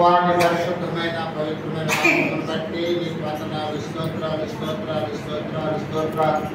వారిని పరిశుద్ధమైన పవిత్రమైన నామమును బట్టి నీకు వందనాలు, స్తోత్రాలు స్తోత్రాలు స్తోత్రాలు స్తోత్రాలు.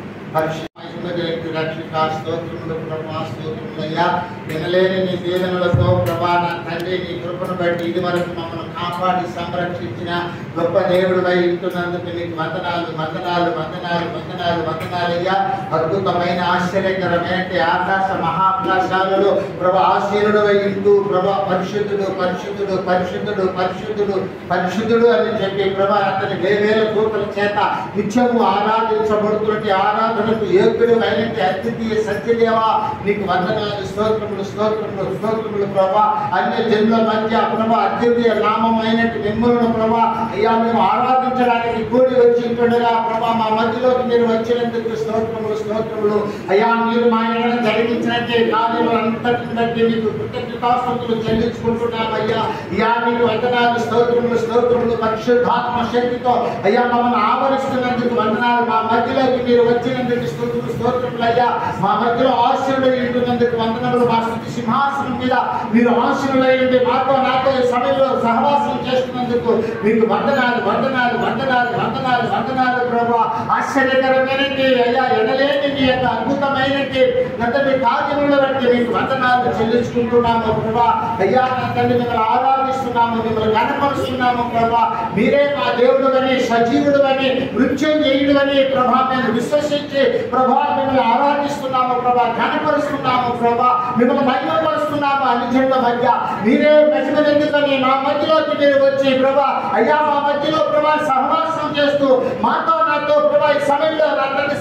రక్షక స్తోత్రములు ప్రభా, స్తోత్రములయ్యా. వినలేని నీ దీవెనలతో ప్రభా నా తండ్రి నీ కృపను బట్టి ఇది వరకు మమ్మల్ని కాపాడి సంరక్షించిన గొప్ప దేవుడిపై ఇంటున్నందుకు నీకు వందనాలు వందనాలు వందనాలు వందనాలు వందనాలయ్యా. అద్భుతమైన ఆశ్చర్యకరమైన ఆకాశ మహాకాశాలలో ప్రభా ఆశీనుడై ఇంటూ ప్రభా పరిశుద్ధుడు పరిశుద్ధుడు పరిశుద్ధుడు పరిశుద్ధుడు పరిశుద్ధుడు అని చెప్పి ప్రభా అతని వేవేల దూతల చేత నిత్యము ఆరాధించబడుతున్నట్టు ఆరాధనకు యోగ్యుడు అయినట్టు అద్వితీయ సత్యదేవా నీకు వందనాలు, స్తోత్రములు స్తోత్రములు స్తోత్రములు ప్రభా. అన్య జనుల మధ్య ప్రభా అద్వితీయ నామం అయినట్టు మిమ్మల్ని ప్రభా అయ్యా మేము ఆరాధించడానికి కూడి వచ్చింటుండగా ప్రభా మా మధ్యలోకి మీరు వచ్చినందుకు స్తోత్రములు స్తోత్రములు అయ్యా. మీరు మా ఎడల జరిగించినట్టే కార్యములంతటిని బట్టి మీకు కృతజ్ఞతాస్తుతులు చెల్లించుకుంటున్నామయ్యా. అయ్యా మీకు వందనాలు, స్తోత్రములు స్తోత్రములు. పరిశుద్ధాత్మ శక్తితో అయ్యా మమ్మల్ని ఆవరిస్తున్నందుకు వందనాలు. మా మధ్యలోకి మీరు వచ్చినందుకు స్తోత్రములు స్తోత్రములు అయ్యా. మా మధ్యలో ఆశీనుడై ఉంటున్నందుకు వందనములు. మా స్తుతి సింహాసనం మీద మీరు ఆశీనుడై ఉండి మాతో నాతో ఈ సమయంలో సహవాసం చేస్తున్నందుకు మీకు వందనాలు వందనాలు వందనాలు వందనాలు వందనాలు ప్రభా. ఆశ్చర్యకరమైనది అయ్యా, ఎనలేని మీ యొక్క అద్భుతమైనది తండ్రి కార్యములను బట్టి మీకు వందనాలు చెల్లించుకుంటున్నాము ప్రభా. అయ్యా నా తండ్రి మిమ్మల్ని ఆరాధిస్తున్నాము, మిమ్మల్ని గణపరుస్తున్నాము ప్రభా. మీరే మా దేవుడు అని, సజీవుడు అని, మృత్యుంజయుడు అని ప్రభా మేము విశ్వసించి ప్రభా మిమ్మల్ని ఆరాధిస్తున్నాము ప్రభా, గణపరుస్తున్నాము ప్రభా, మిమ్మల్ని మహిమపరుస్తున్నాము. అన్యజనుల మధ్య మీరే మెచ్చమని మా మధ్యలోకి మీరు వచ్చి ప్రభా అయ్యా మా మధ్యలో ప్రభా సహవాసం చేస్తూ మాతో నాతో ప్రభా ఈ సమయంలో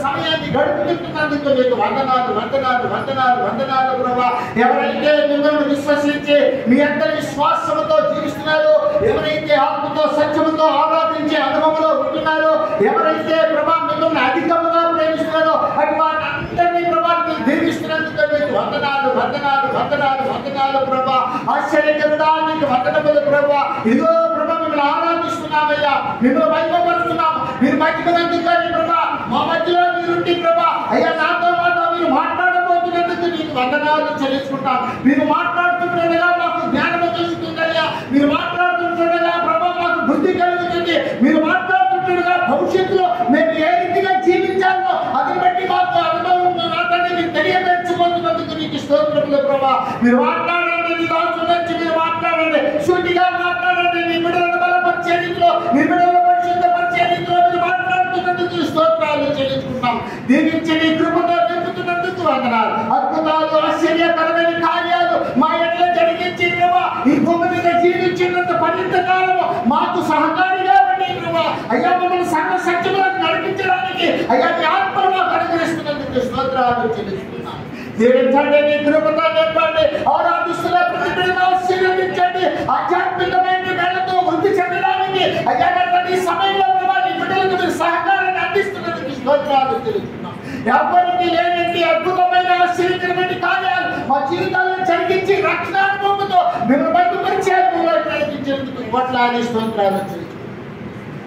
సమయాన్ని గడుపుతున్నందుకు మీకు వందనాలు వందనాలు వందనాలు వందనాలు ప్రభా. ఎవరైతే మిమ్మల్ని విశ్వసించి మీ అందరి విశ్వాసంతో జీవిస్తున్నారో, ఎవరైతే ఆత్మతో సత్యముతో ఆరాధించే అనుభవంలో ఉంటున్నారో, ఎవరైతే ప్రభా మిమ్మల్ని అధికంగా ప్రేమిస్తున్నారో అటు వారందరినీ ప్రభా మీరు దీవిస్తున్నందుకు మీకు వందనాలు వందనాలు వందనాలు వందనాలు ప్రభా. ఆశ్చర్యకరుడా నీకు వందనములు ప్రభా. ఇదిగో ప్రభా మిమ్మల్ని ఆరాధిస్తున్నామయ్యా, మిమ్మల్ని మహిమపరుస్తున్నాము. మీరు మహిమనందుకు ప్రభా మా మధ్యలో మీరుండి ప్రభా అయ్యా నాతో మీరు మాట్లాడబోతున్నందుకు నీకు వందనాలు చెల్లించుకుంటాం. మీరు మాట్లాడుతుండగా మాకు జ్ఞానము కలుగుతుందయ్యా, మీరు మాట్లాడుతుండగా ప్రభా మాకు బుద్ధి కలుగుతుంది, మీరు మాట్లాడుతుండగా భవిష్యత్తులో మేము ఏ రీతిగా జీవించాలో అదని బట్టి మాకు అనుభవం నాటని మీరు తెలియపరచుకుంటున్నందుకు నీకు స్తోత్రములు ప్రభా. మీరు మాట్లాడండి, మీ దాసు నుంచి మీరు మాట్లాడండి, సూటిగా మాట్లాడండి. మీ బిడ్డలను బలపరిచే రీతిలో, మీ బిడ్డలను పరిశుద్ధపరిచే రీతిలో మీరు మాట్లాడుతున్నందుకు స్తోత్రాలు చెల్లించుకుంటాం. దీవించి నీ కృపతో నింపుతున్నందుకు వందనాలు. అద్భుతాలు ఆశ్చర్యకరమైన కార్యాలు మా ఎడల జరిగించి ప్రభా ఈ భూమి మీద జీవించినంత పరిమిత కాలము మాకు సహకారిగా ఉండి ప్రభా అయ్యా మమ్మల్ని సర్వ సత్యములను నడిపించడానికి అయ్యా మీ ఆత్మను మాకు అనుగ్రహిస్తున్నందుకు స్తోత్రాలు చెల్లిస్తున్నాం. దీవించండి, నీ కృపతో నింపండి. ఆరాధిస్తున్న ప్రతి బిడ్డను ఆశీర్వదించండి. ఆధ్యాత్మికమైన వేళతో వృద్ధి చెందడానికి అయ్యా ఈ సమయంలో నీ బిడ్డలకు మీరు సహకారాన్ని అందిస్తున్నందుకు స్తోత్రాలు తెలుస్తున్నాం. ఎవరికి లేని అద్భుతమైన ఆశ్చర్యకరమైన కార్యాలు మా జీవితాలను జరిగించి రక్షణాత్మకతో మేము బయటపరిచే నడిపించేందుకు కోట్లాది స్తోత్రాలు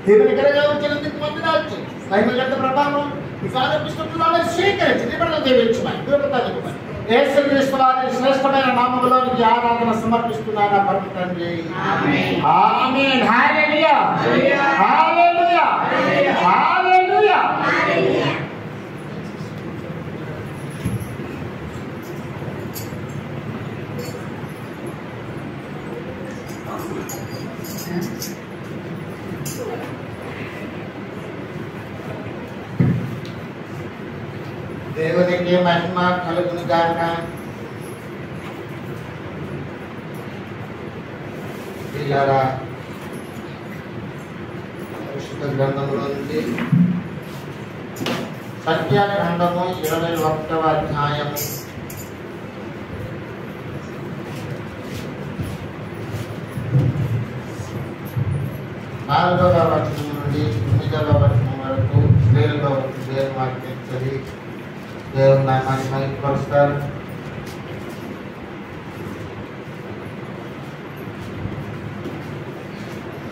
దేవునికరగా వచ్చినందుకు వందనాలు. మహిమగత ప్రభావం మీకు ఆరోపిస్తున్నామని స్వీకరించి నిబంధన దీవించమని కృపతనివ్వమని యేసుక్రీస్తు వారి శ్రేష్టమైన నామములోనికి ఆరాధన సమర్పిస్తున్నాను పరమ తండ్రి. ఆమేన్. ఆమేన్. హల్లెలూయా. హల్లెలూయా. హల్లెలూయా. దేవునికి మహిమ కలుగును గాక. పిల్లరా, పరిశుద్ధ గ్రంథంలో నుంచి సంఖ్యాకాండము 21వ అధ్యాయం 4వ వచనం నుండి 9వ వచనం వరకు దేవుని వాక్యం చదివి దేవుని నామాన్ని మహిమపరుస్తారు.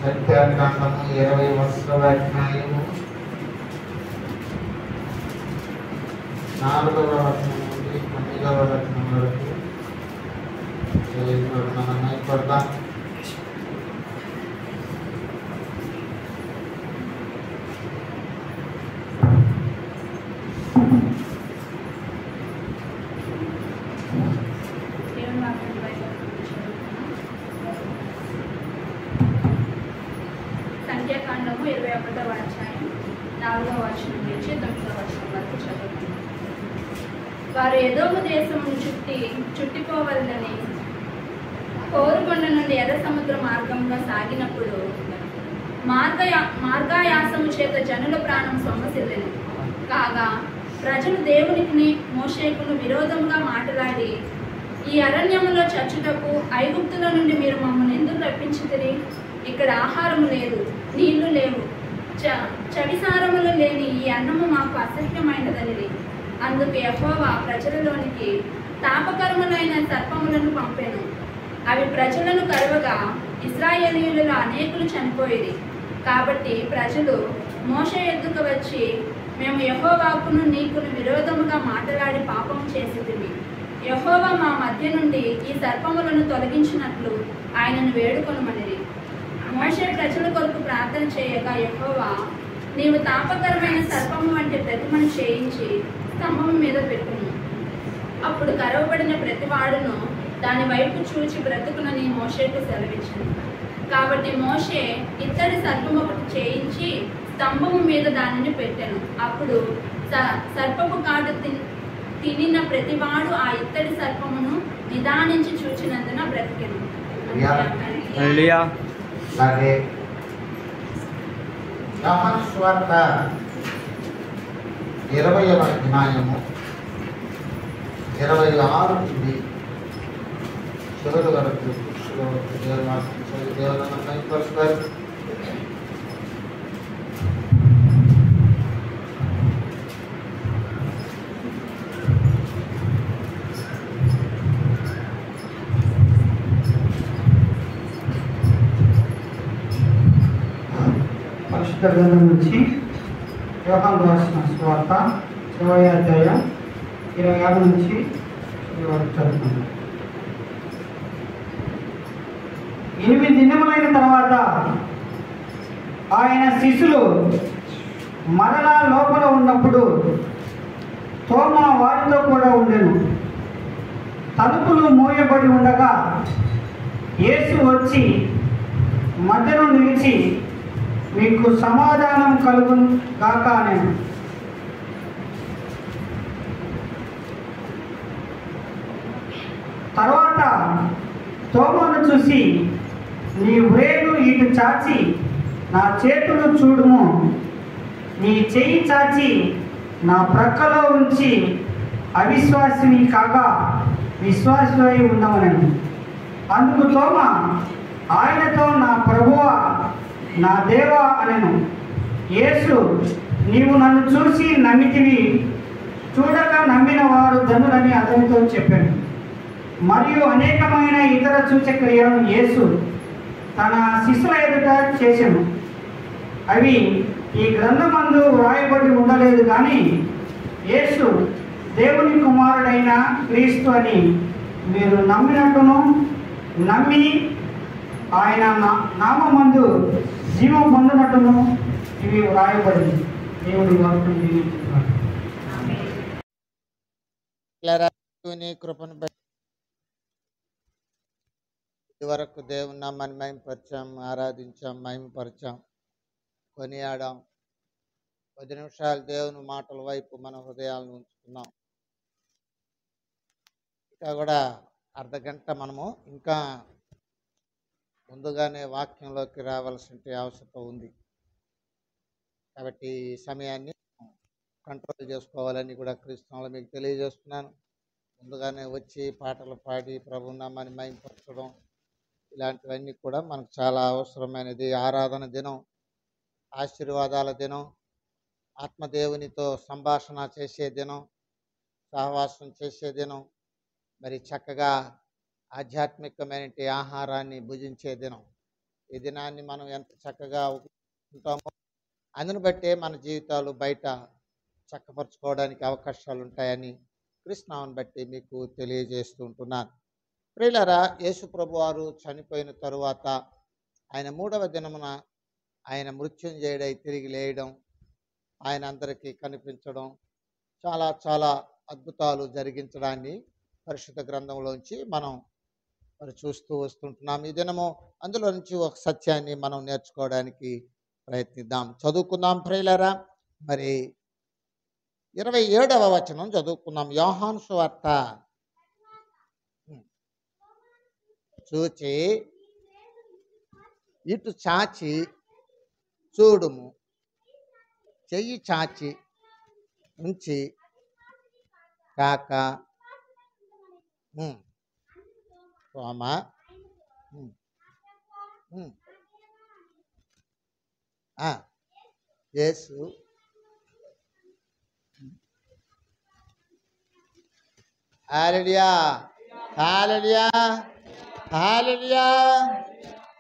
సంఖ్యాకాండము 21వ అధ్యాయము 4వ వచనం నుండి 9వ వచనం వరకు దేవుని నామాన్ని మహిమపరుద్దాం. సంఖ్యాకాండము 21వ అధ్యాయం 4వ వచనం నుంచి 9వ వచనం వరకు చదువుతాం. వారు ఎదోము దేశమును చుట్టిపోవాలని కోరుకొండ నుండి ఎర్ర సముద్ర మార్గంగా సాగినప్పుడు మార్గాయాసము చేత జనుల ప్రాణం సొమ్మసిల్లెను. కాగా ప్రజలు దేవునికి మోషేకును విరోధముగా మాట్లాడి, ఈ అరణ్యములో చచ్చుటకు ఐగుప్తుల నుండి మీరు మమ్మల్ని ఎందుకు రప్పించితిరి? ఇక్కడ ఆహారము లేదు, నీళ్లు లేవు, చవిసారములు లేని ఈ అన్నము మాకు అసహ్యమైనదనిది. అందుకు యెహోవా ప్రజలలోనికి తాపకరములైన సర్పములను పంపెను. అవి ప్రజలను కరువగా ఇశ్రాయేలీయులలో అనేకులు చనిపోయిరి. కాబట్టి ప్రజలు మోషే ఎద్దుకు వచ్చి, మేము యెహోవాకును నీకును విరోధముగా మాట్లాడి పాపం చేసితిమి. యెహోవా మా మధ్య నుండి ఈ సర్పములను తొలగించినట్లు ఆయనను వేడుకొనుమనిరి. మోషే ప్రజల కొరకు ప్రార్థన చేయగా యెహోవా, నీవు తాపకరమైన సర్పము వంటి ప్రతిమను చేయించి స్తంభము మీద పెట్టును. అప్పుడు కరవబడిన ప్రతివాడును దాని వైపు చూచి బ్రతుకునని మోషేకు సెలవిచ్చింది. కాబట్టి మోషే ఇత్తడి సర్పము ఒకటి చేయించి స్తంభము మీద దానిని పెట్టెను. అప్పుడు సర్పపు కాటు తినిన ప్రతివాడు ఆ ఇత్తడి సర్పమును నిదానించి చూచినందున బ్రతికెను. అలాగే యోహాను సువార్త 20వ అధ్యాయము 26 నుండి చివరి వరకు దేవుని మహిమపరుస్తారు. పరిశుద్ధ గ్రంథం నుంచి యోహాను రాసిన సువార్త 20వ అధ్యాయం 26 నుంచి చదువుతున్నాం. 8 దినములైన తర్వాత ఆయన శిష్యులు మరలా లోపల ఉన్నప్పుడు తోమా వారితో కూడా ఉండెను. తలుపులు మూయబడి ఉండగా యేసు వచ్చి మధ్యలో నిలిచి, మీకు సమాధానం కలుగును గాక నేను. తర్వాత తోమాను చూసి, నీ వ్రేలు ఇటు చాచి నా చేతులు చూడుము, నీ చెయ్యి చాచి నా ప్రక్కలో ఉంచి అవిశ్వాసిని కాక విశ్వాసులై ఉండమనను. అందుకు తోమ ఆయనతో, నా ప్రభువా, నా దేవా అనెను. యేసు, నీవు నన్ను చూసి నమ్మితివి, చూడక నమ్మిన వారు ధనులని అతనితో చెప్పాను. మరియు అనేకమైన ఇతర సూచక్రియలను యేసు తన శిష్యుల ఎదుట చేసెను. అవి ఈ గ్రంథమందు వ్రాయబడి ఉండలేదు, కానీ యేసు దేవుని కుమారుడైన క్రీస్తు అని మీరు నమ్మినట్టును, నమ్మి ఆయన నామమందు జీవం పొందినట్టును ఇవి వ్రాయబడింది. దేవుడి వాక్యం దీవించుగాక. దేవుని కృపను బట్టి ఇదివరకు దేవుని నామాన్ని మహిమపరిచాం, ఆరాధించాం, మహిమపరిచాం, కొనియాడాం. 10 నిమిషాలు దేవుని మాటల వైపు మన హృదయాలను ఉంచుకున్నాం. ఇంకా కూడా అర్ధగంట మనము ఇంకా ముందుగానే వాక్యంలోకి రావాల్సిన అవసరం ఉంది. కాబట్టి ఈ సమయాన్ని కంట్రోల్ చేసుకోవాలని కూడా క్రీస్తునామములో మీకు తెలియజేస్తున్నాను. ముందుగానే వచ్చి పాటలు పాడి ప్రభువు నామాన్ని మహిమపరచడం ఇలాంటివన్నీ కూడా మనకు చాలా అవసరమైనది. ఆరాధన దినం, ఆశీర్వాదాల దినం, ఆత్మదేవునితో సంభాషణ చేసే దినం, సహవాసం చేసే దినం, మరి చక్కగా ఆధ్యాత్మికమైన ఆహారాన్ని భుజించే దినం. ఈ దినాన్ని మనం ఎంత చక్కగా ఉంటామో అందును బట్టే మన జీవితాలు బయట చక్కపరచుకోవడానికి అవకాశాలు ఉంటాయని క్రీస్తునామమును బట్టి మీకు తెలియజేస్తుంటున్నాను. ప్రియులారా, యేసు ప్రభువారు చనిపోయిన తరువాత ఆయన 3వ దినమున ఆయన మృత్యుంజయుడై తిరిగి లేయడం, ఆయన అందరికీ కనిపించడం, చాలా చాలా అద్భుతాలు జరిగించడాన్ని పరిశుద్ధ గ్రంథంలోంచి మనం చూస్తూ వస్తుంటున్నాం. ఈ దినము అందులో నుంచి ఒక సత్యాన్ని మనం నేర్చుకోవడానికి ప్రయత్నిద్దాం. చదువుకుందాం ప్రియులారా. మరి 27వ వచనం చదువుకుందాం. యోహాను సువార్త. చూచి ఇటు చాచి చూడుము, చెయ్యి చాచి ఉంచి కాక తోమ యేసు హల్లెలూయా, హల్లెలూయా, హల్లెలూయా.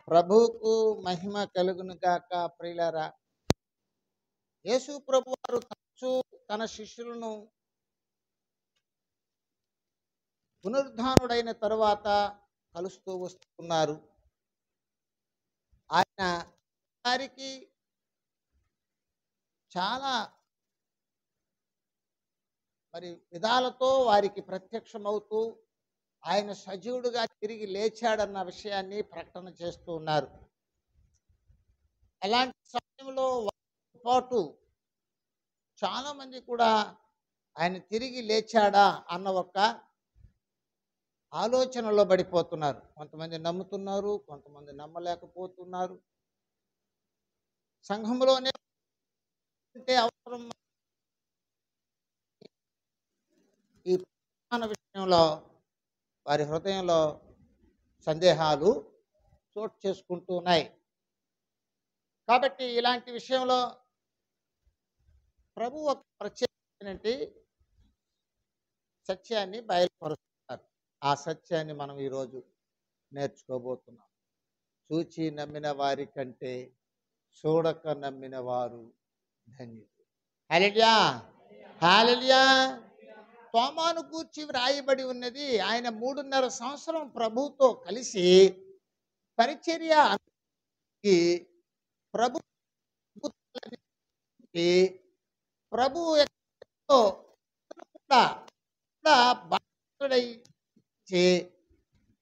ప్రభువుకు మహిమ కలుగును గాక. ప్రియులారా, యేసు ప్రభువారు తరచూ తన శిష్యులను పునరుద్ధానుడైన తరువాత కలుస్తూ వస్తున్నారు. ఆయన వారికి చాలా మరి విధాలతో వారికి ప్రత్యక్షమవుతూ ఆయన సజీవుడుగా తిరిగి లేచాడన్న విషయాన్ని ప్రకటన చేస్తూ ఉన్నారు. అలాంటి సమయంలో పాటు చాలామంది కూడా ఆయన తిరిగి లేచాడా అన్న ఒక ఆలోచనలో పడిపోతున్నారు. కొంతమంది నమ్ముతున్నారు, కొంతమంది నమ్మలేకపోతున్నారు. సంఘంలోనే అవసరం ఈ విషయంలో వారి హృదయంలో సందేహాలు చోటు చేసుకుంటూ ఉన్నాయి. కాబట్టి ఇలాంటి విషయంలో ప్రభు ఒక ప్రత్యేకమైన సత్యాన్ని బయలుపరుస్తున్నారు. ఆ సత్యాన్ని మనం ఈరోజు నేర్చుకోబోతున్నాం. చూచి నమ్మిన వారి కంటే చూడక నమ్మిన వారు ధన్యులు. హల్లెలూయా, హల్లెలూయా. తోమాను గూర్చి వ్రాయబడి ఉన్నది. ఆయన 3.5 సంవత్సరం ప్రభువుతో కలిసి పరిచర్య ప్రభు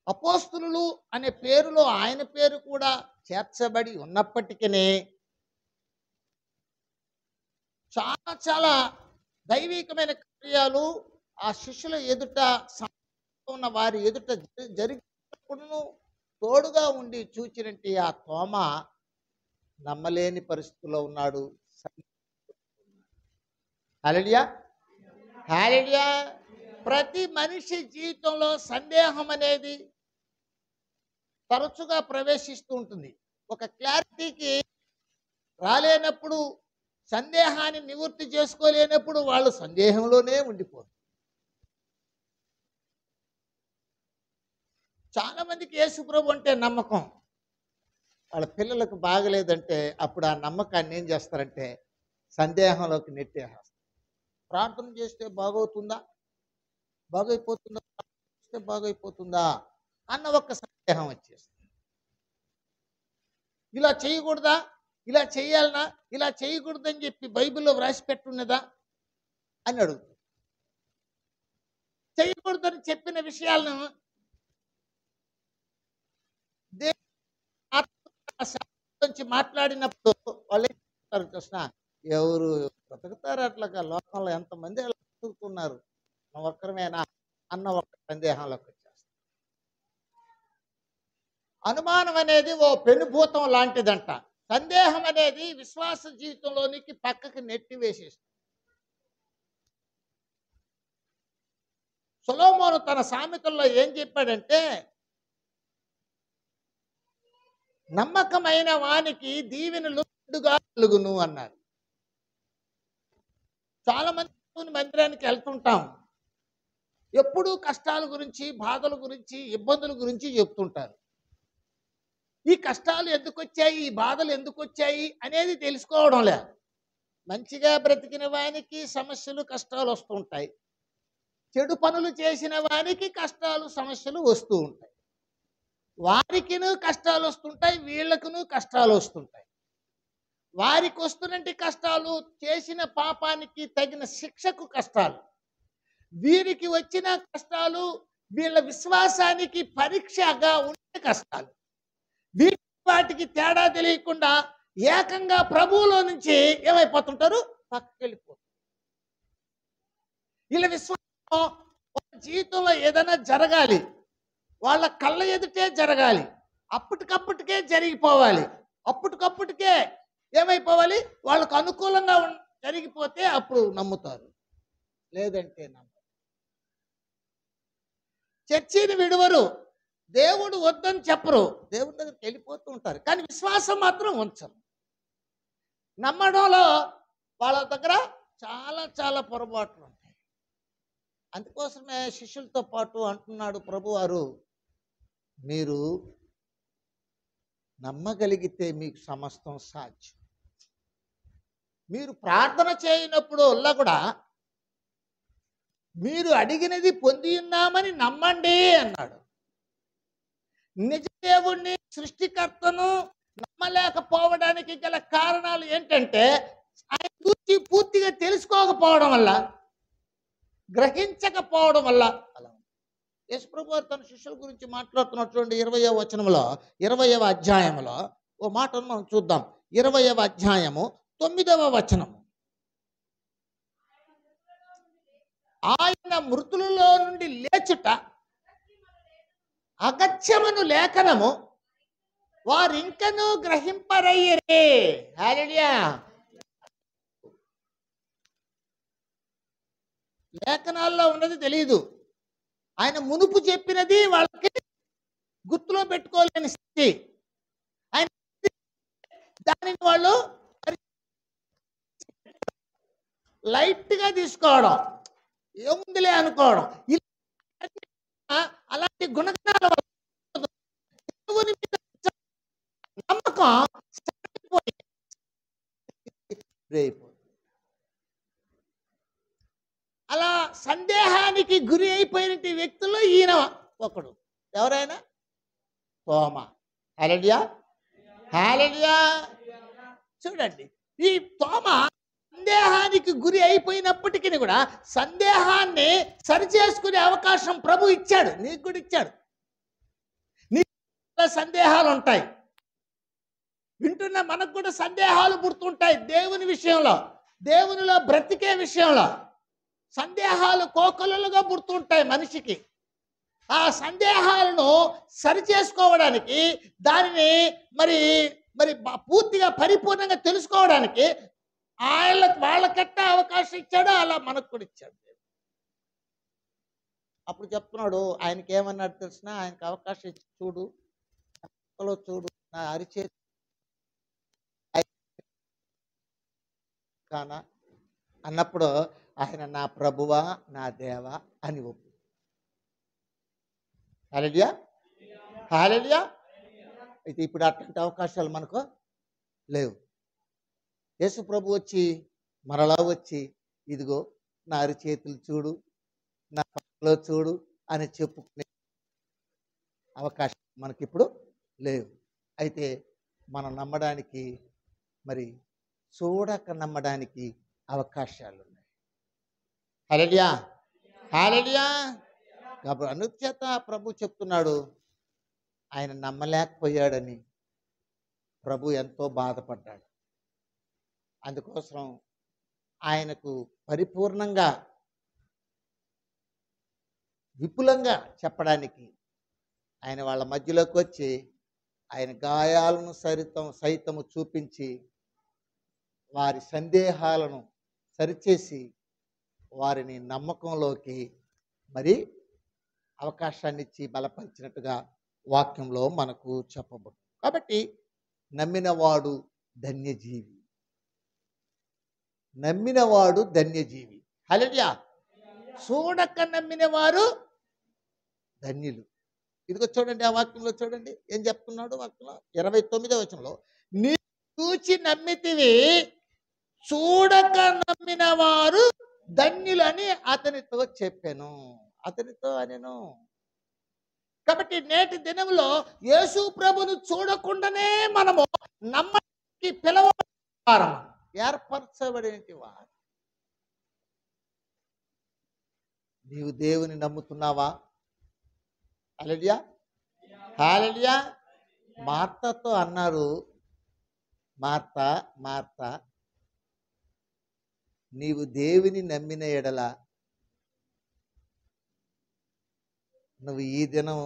అపోస్తులు అనే పేరులో ఆయన పేరు కూడా చేర్చబడి ఉన్నప్పటికీ చాలా చాలా దైవికమైన కార్యాలు ఆ శిష్యుల ఎదుట ఉన్న వారి ఎదుట జరిగినప్పుడు తోడుగా ఉండి చూచినట్టు ఆ తోమ నమ్మలేని పరిస్థితిలో ఉన్నాడు. హల్లెలూయా, హల్లెలూయా. ప్రతి మనిషి జీవితంలో సందేహం అనేది తరచుగా ప్రవేశిస్తూ ఉంటుంది. ఒక క్లారిటీకి రాలేనప్పుడు, సందేహాన్ని నివృత్తి చేసుకోలేనప్పుడు వాళ్ళు సందేహంలోనే ఉండిపోతారు. చాలా మందికి యేసు ప్రభు అంటే నమ్మకం. వాళ్ళ పిల్లలకు బాగలేదంటే అప్పుడు ఆ నమ్మకాన్ని ఏం చేస్తారంటే సందేహంలోకి నెట్టేస్తారు. ప్రార్థన చేస్తే బాగవుతుందా, బాగైపోతుందా, చేస్తే బాగైపోతుందా అన్న ఒక సందేహం వచ్చేస్తుంది. ఇలా చేయకూడదా, ఇలా చేయాలనా, ఇలా చేయకూడదని చెప్పి బైబిల్లో వ్రాసి పెట్టున్నదా అని అడుగుతుంది. చేయకూడదని చెప్పిన విషయాలను నుంచి మాట్లాడినప్పుడు వాళ్ళు ఏం చెప్తారు కృష్ణ, ఎవరు బ్రతుకుతారు అట్లాగా, లోకంలో ఎంతమంది అలా బ్రతుకుతున్నారు, ఒక్కరమేనా అన్న ఒక సందేహంలోకి వచ్చేస్తారు. అనుమానం అనేది ఓ పెనుభూతం లాంటిదంట. సందేహం అనేది విశ్వాస జీవితంలోనికి పక్కకి నెట్టి వేసేస్తుంది. సొలొమోను తన సామెతల్లో ఏం చెప్పాడంటే, నమ్మకమైన వానికి దీవెనలు మెండుగా కలుగును అన్నారు. చాలా మంది దేవుని మందిరానికి వెళ్తుంటాం, ఎప్పుడూ కష్టాల గురించి, బాధల గురించి, ఇబ్బందుల గురించి చెప్తుంటారు. ఈ కష్టాలు ఎందుకు వచ్చాయి, ఈ బాధలు ఎందుకు వచ్చాయి అనేది తెలుసుకోవడం లేదు. మంచిగా బ్రతికిన వానికి సమస్యలు, కష్టాలు వస్తూ ఉంటాయి. చెడు పనులు చేసిన వానికి కష్టాలు, సమస్యలు వస్తూ ఉంటాయి. వారికిను కష్టాలు వస్తుంటాయి, వీళ్ళకును కష్టాలు వస్తుంటాయి. వారికి వస్తున్నటి కష్టాలు చేసిన పాపానికి తగిన శిక్షకు కష్టాలు, వీరికి వచ్చిన కష్టాలు వీళ్ళ విశ్వాసానికి పరీక్షగా ఉండే కష్టాలు. వాటికి తేడా తెలియకుండా ఏకంగా ప్రభువులో నుంచి ఏమైపోతుంటారు, పక్కకి వెళ్ళిపోతారు. వీళ్ళ విశ్వాసం జీవితంలో ఏదైనా జరగాలి, వాళ్ళ కళ్ళ ఎదుటే జరగాలి, అప్పటికప్పటికే జరిగిపోవాలి, అప్పటికప్పటికే ఏమైపోవాలి, వాళ్ళకు అనుకూలంగా జరిగిపోతే అప్పుడు నమ్ముతారు, లేదంటే నమ్మరు. చర్చిని విడువరు, దేవుడు వద్దని చెప్పరు, దేవుడి దగ్గరికి వెళ్ళిపోతూ ఉంటారు, కానీ విశ్వాసం మాత్రం ఉంచరు. నమ్మడంలో వాళ్ళ దగ్గర చాలా చాలా పొరపాట్లు ఉంటాయి. అందుకోసమే శిష్యులతో పాటు అంటున్నాడు ప్రభువారు, మీరు నమ్మగలిగితే మీకు సమస్తం సాధ్యం. మీరు ప్రార్థన చేయనప్పుడు కూడా మీరు అడిగినది పొంది ఉన్నామని నమ్మండి అన్నాడు. నిజ దేవుణ్ణి, సృష్టికర్తను నమ్మలేకపోవడానికి గల కారణాలు ఏంటంటే ఆయన గురించి పూర్తిగా తెలుసుకోకపోవడం వల్ల, గ్రహించకపోవడం వల్ల అలా. యేసుప్రభు తన శిష్యుల గురించి మాట్లాడుతున్నటువంటి 20వ వచనంలో, 20వ అధ్యాయంలో ఓ మాటను మనం చూద్దాం. 20వ అధ్యాయము 9వ వచనము. ఆయన మృతులలో నుండి లేచుట అగత్యమును లేఖనము వారింకనూ గ్రహింపరయ్యరే. హల్లెలూయా. లేఖనాల్లో ఉన్నది తెలియదు, ఆయన మునుపు చెప్పినది వాళ్ళకి గుర్తులో పెట్టుకోలేని స్థితి. ఆయన దానిని వాళ్ళు లైట్గా తీసుకోవడం, ఏముందిలే అనుకోవడం, అలాంటి గుణగణాల దేవుని మీద నమ్మకం అలా సందేహానికి గురి అయిపోయిన వ్యక్తుల్లో ఈయన ఒకడు. ఎవరైనా? తోమా. హల్లెలూయా, హల్లెలూయా. చూడండి, ఈ తోమా సందేహానికి గురి అయిపోయినప్పటికీ కూడా సందేహాన్ని సరిచేసుకునే అవకాశం ప్రభు ఇచ్చాడు, నీకు కూడా ఇచ్చాడు. నీకు సందేహాలు ఉంటాయి, వింటున్న మనకు కూడా సందేహాలు పుడుతుంటాయి. దేవుని విషయంలో, దేవునిలో బ్రతికే విషయంలో సందేహాలు కోకొల్లలుగా పుడుతుంటాయి మనిషికి. ఆ సందేహాలను సరిచేసుకోవడానికి, దానిని మరి మరి పూర్తిగా పరిపూర్ణంగా తెలుసుకోవడానికి వాళ్ళకెట్ట అవకాశం ఇచ్చాడో అలా మనకు కూడా ఇచ్చాడు. అప్పుడు చెప్తున్నాడు, ఆయనకి ఏమన్నాడు తెలిసిన, ఆయనకు అవకాశం ఇచ్చి చూడు, చూడు నా అరిచేతి కానా అన్నప్పుడు ఆయన నా ప్రభువా నా దేవా అని ఒప్పు. హల్లెలూయా, హల్లెలూయా. అయితే ఇప్పుడు అట్లాంటి అవకాశాలు మనకు లేవు. యేసు ప్రభు వచ్చి మరలా వచ్చి ఇదిగో నా అరిచేతులు చూడు, నా పక్కలో చూడు అని చెప్పుకునే అవకాశం మనకిప్పుడు లేవు. అయితే మనం నమ్మడానికి, మరి చూడక నమ్మడానికి అవకాశాలు ఉన్నాయి. హల్లెలూయా, హల్లెలూయా. కాబట్టి అనుచేత ప్రభు చెప్తున్నాడు, ఆయన నమ్మలేకపోయాడని ప్రభు ఎంతో బాధపడ్డాడు. అందుకోసం ఆయనకు పరిపూర్ణంగా విపులంగా చెప్పడానికి ఆయన వాళ్ళ మధ్యలోకి వచ్చి ఆయన గాయాలను సైతము చూపించి వారి సందేహాలను సరిచేసి వారిని నమ్మకంలోకి మరి అవకాశాన్ని ఇచ్చి బలపరిచినట్టుగా వాక్యంలో మనకు చెప్పబడు. కాబట్టి నమ్మినవాడు ధన్యజీవి, నమ్మినవాడు ధన్యజీవి. హల్లెలూయా. చూడక నమ్మిన వారు ధన్యులు. ఇదిగో చూడండి, ఆ వాక్యంలో చూడండి ఏం చెప్తున్నాడు. వాక్యంలో 29వ వచనంలో, నీ చూచి నమ్మితివి, చూడక నమ్మిన వారు ధన్యులని అతనితో చెప్పాను. అతనితో అనెను. కాబట్టి నేటి దినంలో యేసు ప్రభును చూడకుండానే మనము నమ్మడానికి పిలవబడిన ఏర్పరచబడినటి వారు. నీవు దేవుని నమ్ముతున్నావా? హల్లెలూయా, హల్లెలూయా. మార్తతో అన్నారు, మార్తా మార్తా, నీవు దేవుని నమ్మిన ఎడల నువ్వు ఈ దినం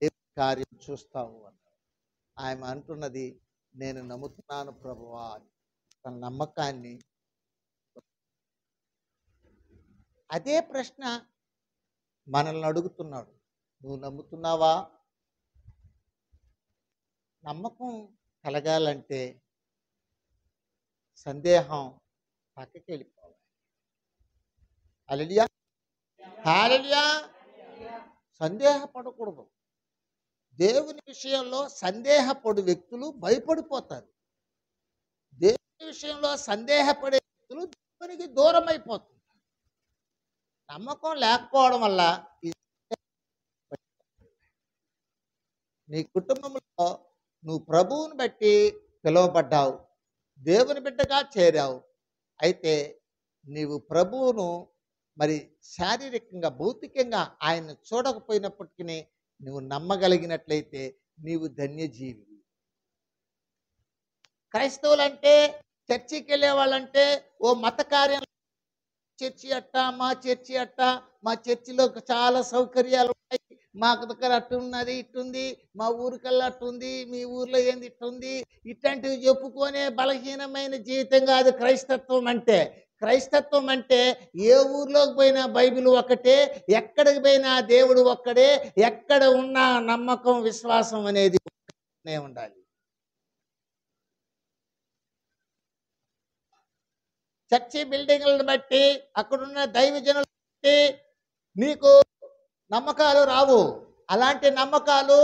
దేవుని కార్యం చూస్తావు అన్నాడు. ఆమె అంటున్నది, నేను నమ్ముతున్నాను ప్రభువా అని. తన నమ్మకాన్ని, అదే ప్రశ్న మనల్ని అడుగుతున్నాడు, నువ్వు నమ్ముతున్నావా? నమ్మకం కలగాలంటే సందేహం పక్కకి వెళ్ళిపోవాలి. హల్లెలూయా, హల్లెలూయా. సందేహపడకూడదు. దేవుని విషయంలో సందేహపడు వ్యక్తులు భయపడిపోతారు. దేవుని విషయంలో సందేహపడే వ్యక్తులు దేవునికి దూరం అయిపోతారు. నమ్మకం లేకపోవడం వల్ల నీ కుటుంబంలో నువ్వు ప్రభువుని బట్టి పిలువబడ్డావు, దేవుని బిడ్డగా చేరావు. అయితే నీవు ప్రభువును మరి శారీరకంగా భౌతికంగా ఆయన చూడకపోయినప్పటికీ నువ్వు నమ్మగలిగినట్లయితే నీవు ధన్యజీవి. క్రైస్తవులంటే, చర్చికి వెళ్ళే వాళ్ళంటే ఓ మత కార్యం, చర్చి అట్ట, మా చర్చి అట్ట, మా చర్చిలో చాలా సౌకర్యాలు ఉన్నాయి, మా దగ్గర అట్టున్నది ఇట్టుంది, మా ఊరికల్లా అట్టుంది, మీ ఊర్లో ఏంది ఇట్టుంది, ఇట్లాంటివి చెప్పుకొనే బలహీనమైన జీవితం కాదు క్రైస్తత్వం అంటే. క్రైస్తత్వం అంటే ఏ ఊర్లోకి పోయినా బైబిల్ ఒక్కటే, ఎక్కడికి పోయినా దేవుడు ఒక్కడే, ఎక్కడ ఉన్నా నమ్మకం విశ్వాసం అనేది ఉండాలి. చర్చి బిల్డింగ్లను బట్టి, అక్కడున్న దైవజనులను బట్టి నీకు నమ్మకాలు రావు. అలాంటి నమ్మకాలు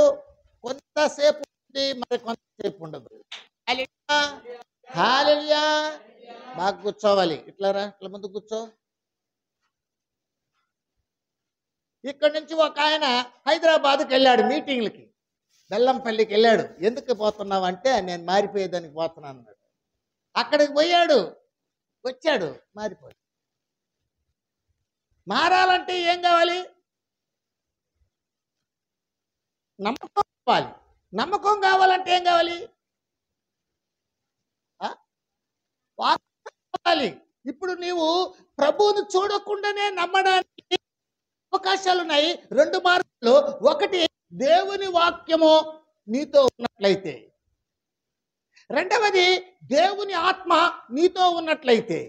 కొంతసేపు ఉంది, మరి కొంతసేపు ఉండదు. హల్లెలూయా, హల్లెలూయా. బాగా కూర్చోవాలి. ఇట్లారా, ఇట్లా ముందు కూర్చో. ఇక్కడి నుంచి ఒక ఆయన హైదరాబాద్కి వెళ్ళాడు మీటింగ్లకి, బెల్లంపల్లికి వెళ్ళాడు. ఎందుకు పోతున్నావు అంటే, నేను మారిపోయేదానికి పోతున్నాను అన్నాడు. అక్కడికి పోయాడు, వచ్చాడు, మారిపోయాడు. మారాలంటే ఏం కావాలి? నమ్మకం కావాలి. నమ్మకం కావాలంటే ఏం కావాలి? కావాలి. ఇప్పుడు నీవు ప్రభువును చూడకుండానే నమ్మడానికి అవకాశాలు ఉన్నాయి. 2 మార్గాలు. ఒకటి, దేవుని వాక్యము నీతో ఉన్నట్లయితే. రెండవది, దేవుని ఆత్మ నీతో ఉన్నట్లయితే.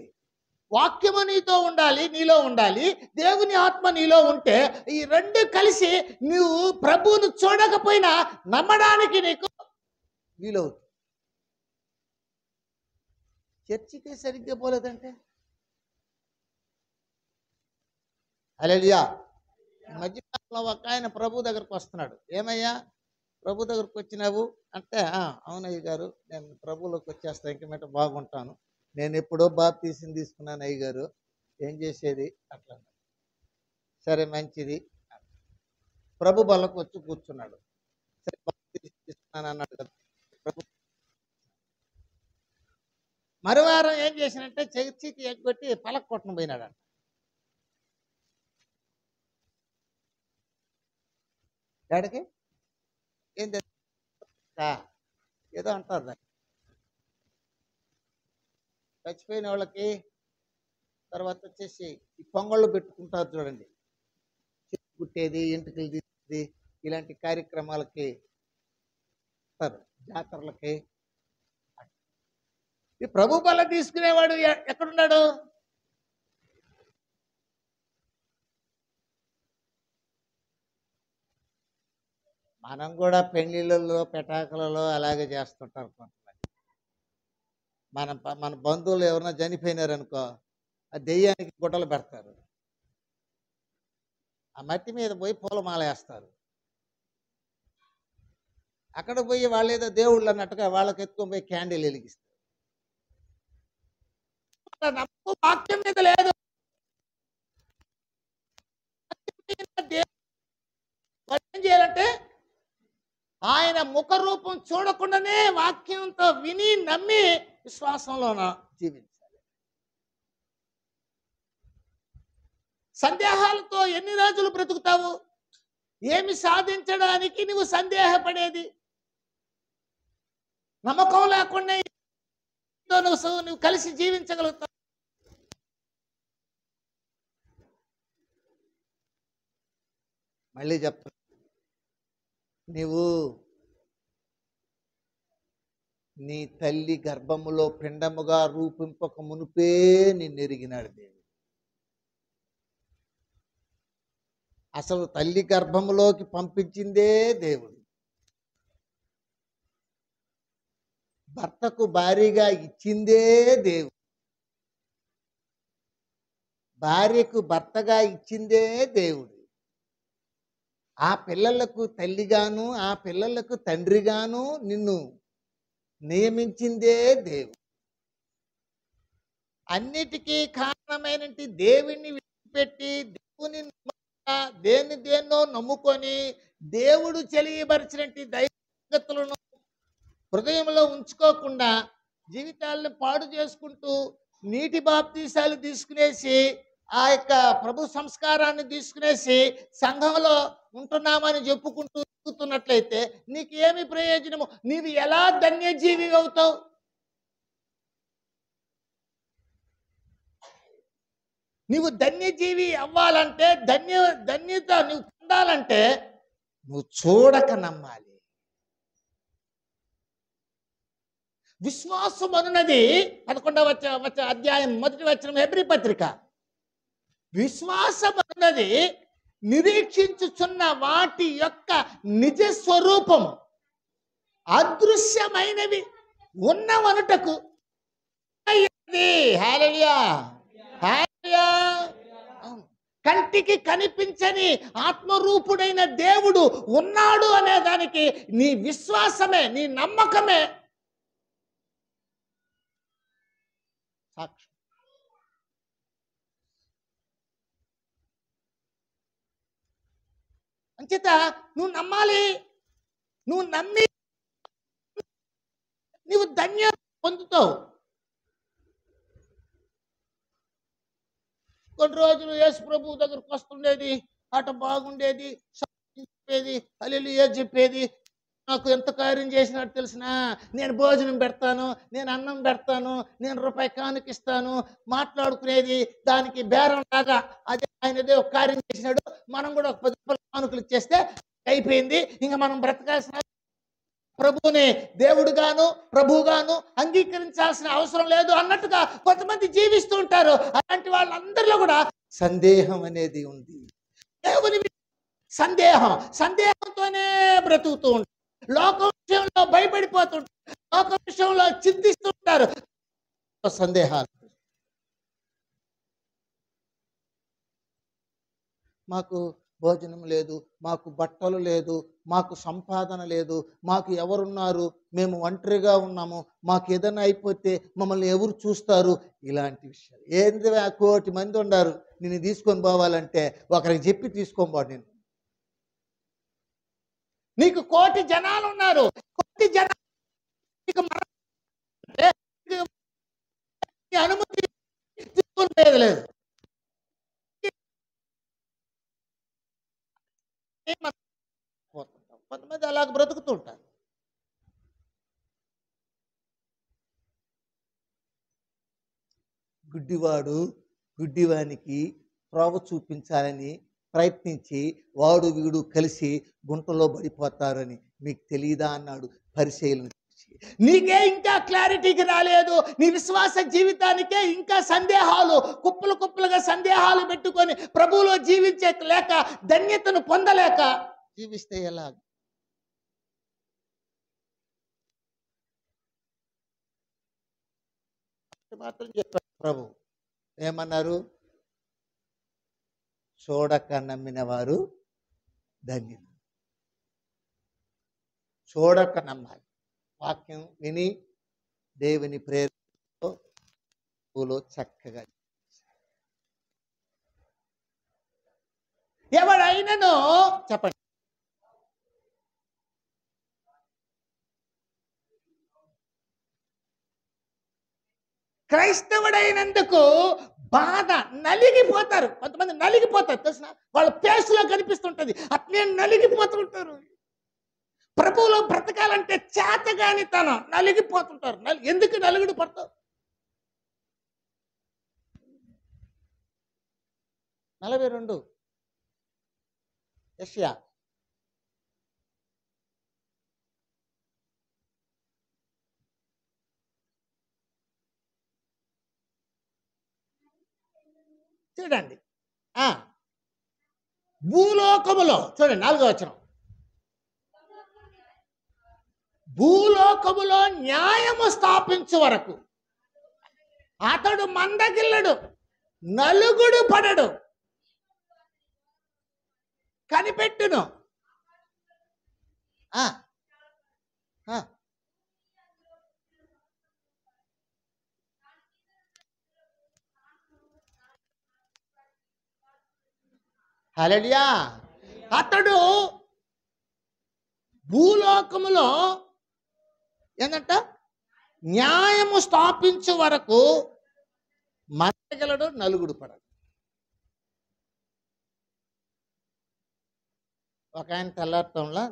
వాక్యము నీతో ఉండాలి, నీలో ఉండాలి, దేవుని ఆత్మ నీలో ఉంటే ఈ రెండు కలిసి నువ్వు ప్రభువును చూడకపోయినా నమ్మడానికి నీకు వీలవుతుంది. చర్చికి సరిగ్గా పోలేదంటే హల్లెలూయా. మధ్యకాలంలో ఒక ఆయన ప్రభు దగ్గరకు వస్తున్నాడు. ఏమయ్యా ప్రభు దగ్గరకు వచ్చినావు అంటే, అవునయ్య గారు, నేను ప్రభువులోకి వచ్చేస్తాను, ఇంకమేట బాగుంటాను, నేను ఎప్పుడో బాప్తీసం తీసుకున్నాను అయ్య గారు, ఏం చేసేది అట్లా. సరే మంచిది. ప్రభు బలకు వచ్చి కూర్చున్నాడు. సరే బాప్తీసం తీసుకున్నాను అన్నాడు కదా ప్రభు. మరువారం ఏం చేసినంటే చర్చికి ఎగ్గొట్టి పలక కొట్టను పోయినాడు. ఎక్కడికి ఏం ఏదో అంటారు దాన్ని, చచ్చిపోయిన వాళ్ళకి తర్వాత వచ్చేసి ఈ పొంగళ్ళు పెట్టుకుంటారు చూడండి, చెట్టు కుట్టేది, ఎంటుకలు తీసేది, ఇలాంటి కార్యక్రమాలకి, జాతరలకి. ఈ ప్రభు బల తీసుకునేవాడు ఎక్కడున్నాడు? మనం కూడా పెళ్లిళ్ళలో పెటాకులలో అలాగే చేస్తుంటారు కొంతమంది. మన బంధువులు ఎవరైనా చనిపోయినారనుకో, ఆ దెయ్యానికి గుడ్డలు పెడతారు, ఆ మట్టి మీద పోయి పూలమాల వేస్తారు. అక్కడ పోయి వాళ్ళు ఏదో దేవుళ్ళు అన్నట్టుగా వాళ్ళకి ఎత్తుకొని పోయి క్యాండిల్ వెలిగిస్తారు. నమ్మకం వాక్యం మీద లేదు. ఏం చేయాలంటే ఆయన ముఖ రూపం చూడకుండానే వాక్యంతో విని నమ్మి విశ్వాసంలోన జీవించాలి. సందేహాలతో ఎన్ని రోజులు బ్రతుకుతావు? ఏమి సాధించడానికి నువ్వు సందేహపడేది? నమ్మకం లేకుండా నువ్వు కలిసి జీవించగలుగుతావు? మళ్ళీ చెప్తా, నీవు నీ తల్లి గర్భములో పిండముగా రూపింపక మునుపే నిన్ను ఎరిగినాడు దేవుడు. అసలు తల్లి గర్భములోకి పంపించిందే దేవుడు. భర్తకు భార్యగా ఇచ్చిందే దేవుడు. భార్యకు భర్తగా ఇచ్చిందే దేవుడు. ఆ పిల్లలకు తల్లిగాను ఆ పిల్లలకు తండ్రిగాను నిన్ను నియమించిందే దేవుడు. అన్నిటికీ కారణమైన దేవుణ్ణి విడిచిపెట్టి దేవుని దేన్నో నమ్ముకొని దేవుడు తెలియబరిచినట్టు దైవగతులను హృదయంలో ఉంచుకోకుండా జీవితాలను పాడు చేసుకుంటూ నీటి బాప్తీసాలు తీసుకునేసి ఆ యొక్క ప్రభు సంస్కారాన్ని తీసుకునేసి సంఘంలో ఉంటున్నామని చెప్పుకుంటూ తిరుగుతున్నట్లయితే నీకు ఏమి ప్రయోజనము? నీవు ఎలా ధన్యజీవి అవుతావు? నీవు ధన్యజీవి అవ్వాలంటే ధన్యత నువ్వు పొందాలంటే నువ్వు చూడక నమ్మాలి. విశ్వాసం అనున్నది 11వ అధ్యాయం 1వ వచనం హెబ్రీ పత్రిక. విశ్వాసం అన్నది నిరీక్షించుచున్న వాటి యొక్క నిజ స్వరూపము, అదృశ్యమైనవి ఉన్నవనుటకు. హల్లెలూయా, హల్లెలూయా. కంటికి కనిపించని ఆత్మరూపుడైన దేవుడు ఉన్నాడు అనే దానికి నీ విశ్వాసమే, నీ నమ్మకమే సాక్ష్యం. అంచేత నువ్వు నమ్మాలి. నువ్వు నమ్మి నువ్వు ధన్యత పొందుతావు. కొన్ని రోజులు యేసు ప్రభు దగ్గరకు వస్తుండేది, అట బాగుండేది, చెప్పేది, హల్లెలూయా చెప్పేది, నాకు ఎంత కార్యం చేసినట్టు తెలిసినా, నేను భోజనం పెడతాను, నేను అన్నం పెడతాను, నేను రూపాయి కానుకిస్తాను మాట్లాడుకునేది. దానికి బేరం లాగా అదే ఆయనదే ఒక కార్యం చేసినాడు, మనం కూడా ఒక 10 రూపాయల కానుకలు ఇచ్చేస్తే అయిపోయింది, ఇంకా మనం బ్రతకాల్సిన ప్రభువుని దేవుడుగాను ప్రభువుగాను అంగీకరించాల్సిన అవసరం లేదు అన్నట్టుగా కొంతమంది జీవిస్తూ ఉంటారు. అలాంటి వాళ్ళందరిలో కూడా సందేహం అనేది ఉంది. దేవుని సందేహంతోనే బ్రతుకుతూ ఉంటారు. లోకం విషయంలో భయపడిపోతుంటారు, లోకం విషయంలో చింతిస్తూ ఉంటారు. సందేహాలు. మాకు భోజనం లేదు, మాకు బట్టలు లేదు, మాకు సంపాదన లేదు, మాకు ఎవరున్నారు, మేము ఒంటరిగా ఉన్నాము, మాకు ఏదైనా అయిపోతే మమ్మల్ని ఎవరు చూస్తారు, ఇలాంటి విషయాలు. ఏంది 1 కోటి మంది ఉన్నారు, నేను తీసుకొని పోవాలంటే ఒకరికి చెప్పి తీసుకొని పో. నీకు 1 కోటి జనాలు ఉన్నారు, 1 కోటి జనాలు అనుమతి తీసుకొని పోయేది లేదు. కొంతమంది అలాగ బ్రతుకుతుంటారు. గుడ్డివానికి త్రోవ చూపించాలని ప్రయత్నించి వాడు వీడు కలిసి గుంటలో పడిపోతారని మీకు తెలియదా అన్నాడు పరిసయ్యులను. నీకే ఇంకా క్లారిటీకి రాలేదు, నీ విశ్వాస జీవితానికే ఇంకా సందేహాలు, కుప్పలుగా సందేహాలు పెట్టుకొని ప్రభువులో జీవించే లేక, ధన్యతను పొందలేక జీవిస్తే ఎలా? మాత్రం చెప్పారు ప్రభు. ఏమన్నారు? చూడక నమ్మిన వారు ధన్యులు. చూడక నమ్మాలి. వాక్యం విని దేవుని ప్రేరణలో చక్కగా ఎవడైనను చెప్పండి. క్రైస్తవుడైనందుకు బాధ, నలిగిపోతారు. కొంతమంది నలిగిపోతారు తెలిసిన, వాళ్ళ పేసులో కనిపిస్తుంటది, అట్లే నలిగిపోతుంటారు. ప్రభువులో బ్రతకాలంటే చేతగాని తన నలిగిపోతుంటారు. ఎందుకు నలుగుడు పడతావు? 42 యెషయా. చూడండి, భూలోకములో చూడండి 4వ వచనం. భూలోకములో న్యాయము స్థాపించు వరకు అతడు మందగిల్లడు, నలుగుడు పడడు, కనిపెట్టును. హల్లెలూయా. అతడు భూలోకములో ఏంటంట? న్యాయము స్థాపించే వరకు మందగలడు, నలుగుడు పడడు. ఒక ఆయన తెల్లారుతంలా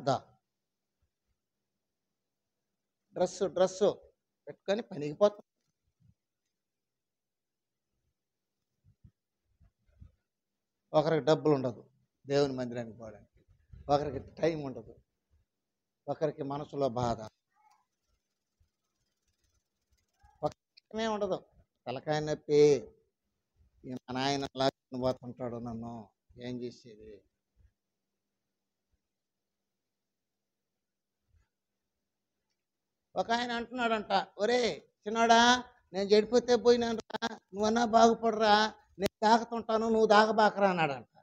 డ్రెస్సు పెట్టుకొని పనికిపోతాం. ఒకరికి డబ్బులు ఉండదు దేవుని మందిరానికి పోవడానికి, ఒకరికి టైం ఉండదు, ఒకరికి మనసులో బాధ, ఒకరిమే ఉండదు, తలకాయ నొప్పి. మా నాయన అలా పోతుంటాడు, నన్ను ఏం చేసేది? ఒక ఆయన అంటున్నాడంట, ఒరే చిన్నాడా, నేను చెడిపోతే పోయినాను రా, నువ్వన్నా బాగుపడరా, నేను తాగుతుంటాను, నువ్వు తాగబాకరా అన్నాడంట.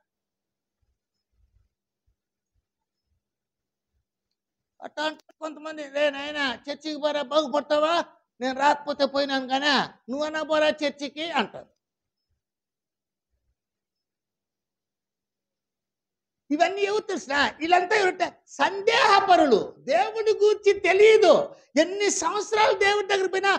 అట్లా అంటే కొంతమంది, రే నాయనా చర్చికి పోరా బాగుపడతావా, నేను రాకపోతే పోయినాను కానీ నువ్వన్నా పోరా చర్చికి అంటారు. ఇవన్నీ ఎవరు తెలిసిన? వీళ్ళంతా ఎవరంటే సందేహపరులు, దేవుడి గురించి తెలియదు. ఎన్ని సంవత్సరాలు దేవుడి దగ్గర పోయినా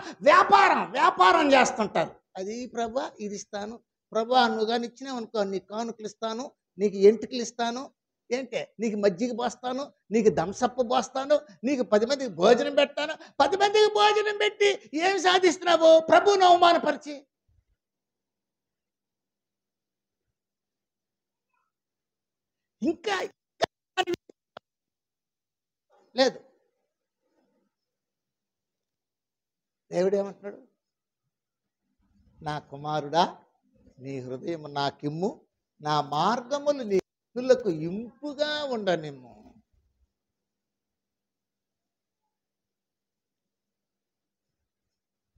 వ్యాపారం చేస్తుంటారు. అది ప్రభా ఇది ఇస్తాను, ప్రభా నువ్వు కానీ ఇచ్చినావు అనుకో నీకు కానుకలు ఇస్తాను, నీకు ఎంటుకలు ఇస్తాను, ఏంటే నీకు మజ్జిగ పోస్తాను, నీకు దంసప్పు పోస్తాను, నీకు 10 మందికి భోజనం పెడతాను. 10 మందికి భోజనం పెట్టి ఏం సాధిస్తున్నావు? ప్రభువును అవమానపరిచి. ఇంకా లేదు. దేవుడు ఏమంటున్నాడు? నా కుమారుడా, నీ హృదయం నాకిమ్ము, నా మార్గములు నీ కన్నులకు ఇంపుగా ఉండనిమ్ము.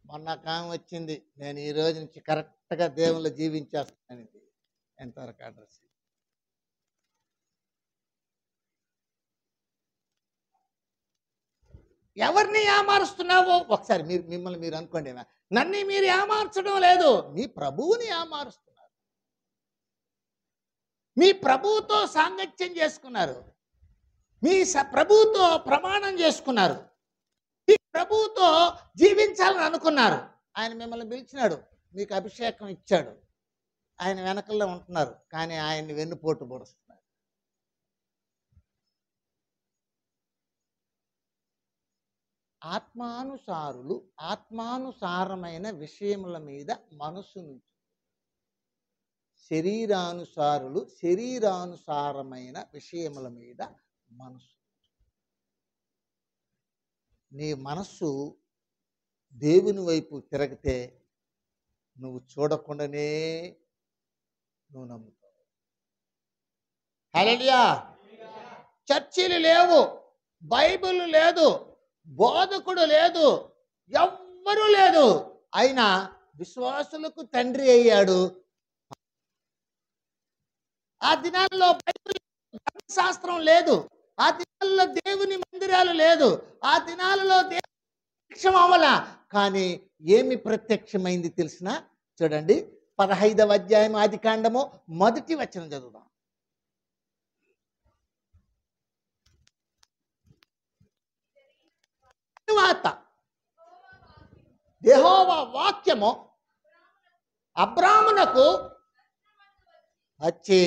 మొన్న కాలం వచ్చింది, నేను ఈ రోజు నుంచి కరెక్ట్గా దేవుళ్ళు జీవించేస్తాను. ఎంతవరకు అడ్రస్? ఎవరిని ఏమారుస్తున్నావో ఒకసారి మిమ్మల్ని మీరు అనుకోండి. నన్ను మీరు ఏమార్చడం లేదు, మీ ప్రభువుని ఏమారుస్తున్నారు. మీ ప్రభువుతో సాంగత్యం చేసుకున్నారు, మీ ప్రభువుతో ప్రమాణం చేసుకున్నారు, మీ ప్రభువుతో జీవించాలని అనుకున్నారు. ఆయన మిమ్మల్ని పిలిచినాడు, మీకు అభిషేకం ఇచ్చాడు, ఆయన వెనకల్లో ఉంటున్నారు, కానీ ఆయన్ని వెన్నుపోటు పొడుస్తున్నారు. ఆత్మానుసారులు ఆత్మానుసారమైన విషయముల మీద మనసు నుంచి, శరీరానుసారులు శరీరానుసారమైన విషయముల మీద మనసు. నీ మనస్సు దేవుని వైపు తిరిగితే నువ్వు చూడకుండానే నువ్వు నమ్ముతావు. హల్లెలూయా. చర్చిలు లేవు, బైబిల్ లేదు, బోధకుడు లేదు, ఎవ్వరూ లేదు, అయినా విశ్వాసులకు తండ్రి అయ్యాడు. ఆ దినాల్లో బైబిల్ శాస్త్రం లేదు, ఆ దినాల్లో దేవుని మందిరాలు లేదు, ఆ దినాలలో ప్రత్యక్షం అవ్వాల. కానీ ఏమి ప్రత్యక్షమైంది తెలిసిన? చూడండి, 15వ అధ్యాయం ఆదికాండము 1వ వచనం చదువుదాం. తరువాత యెహోవా వాక్యము అబ్రామునకు వచ్చి,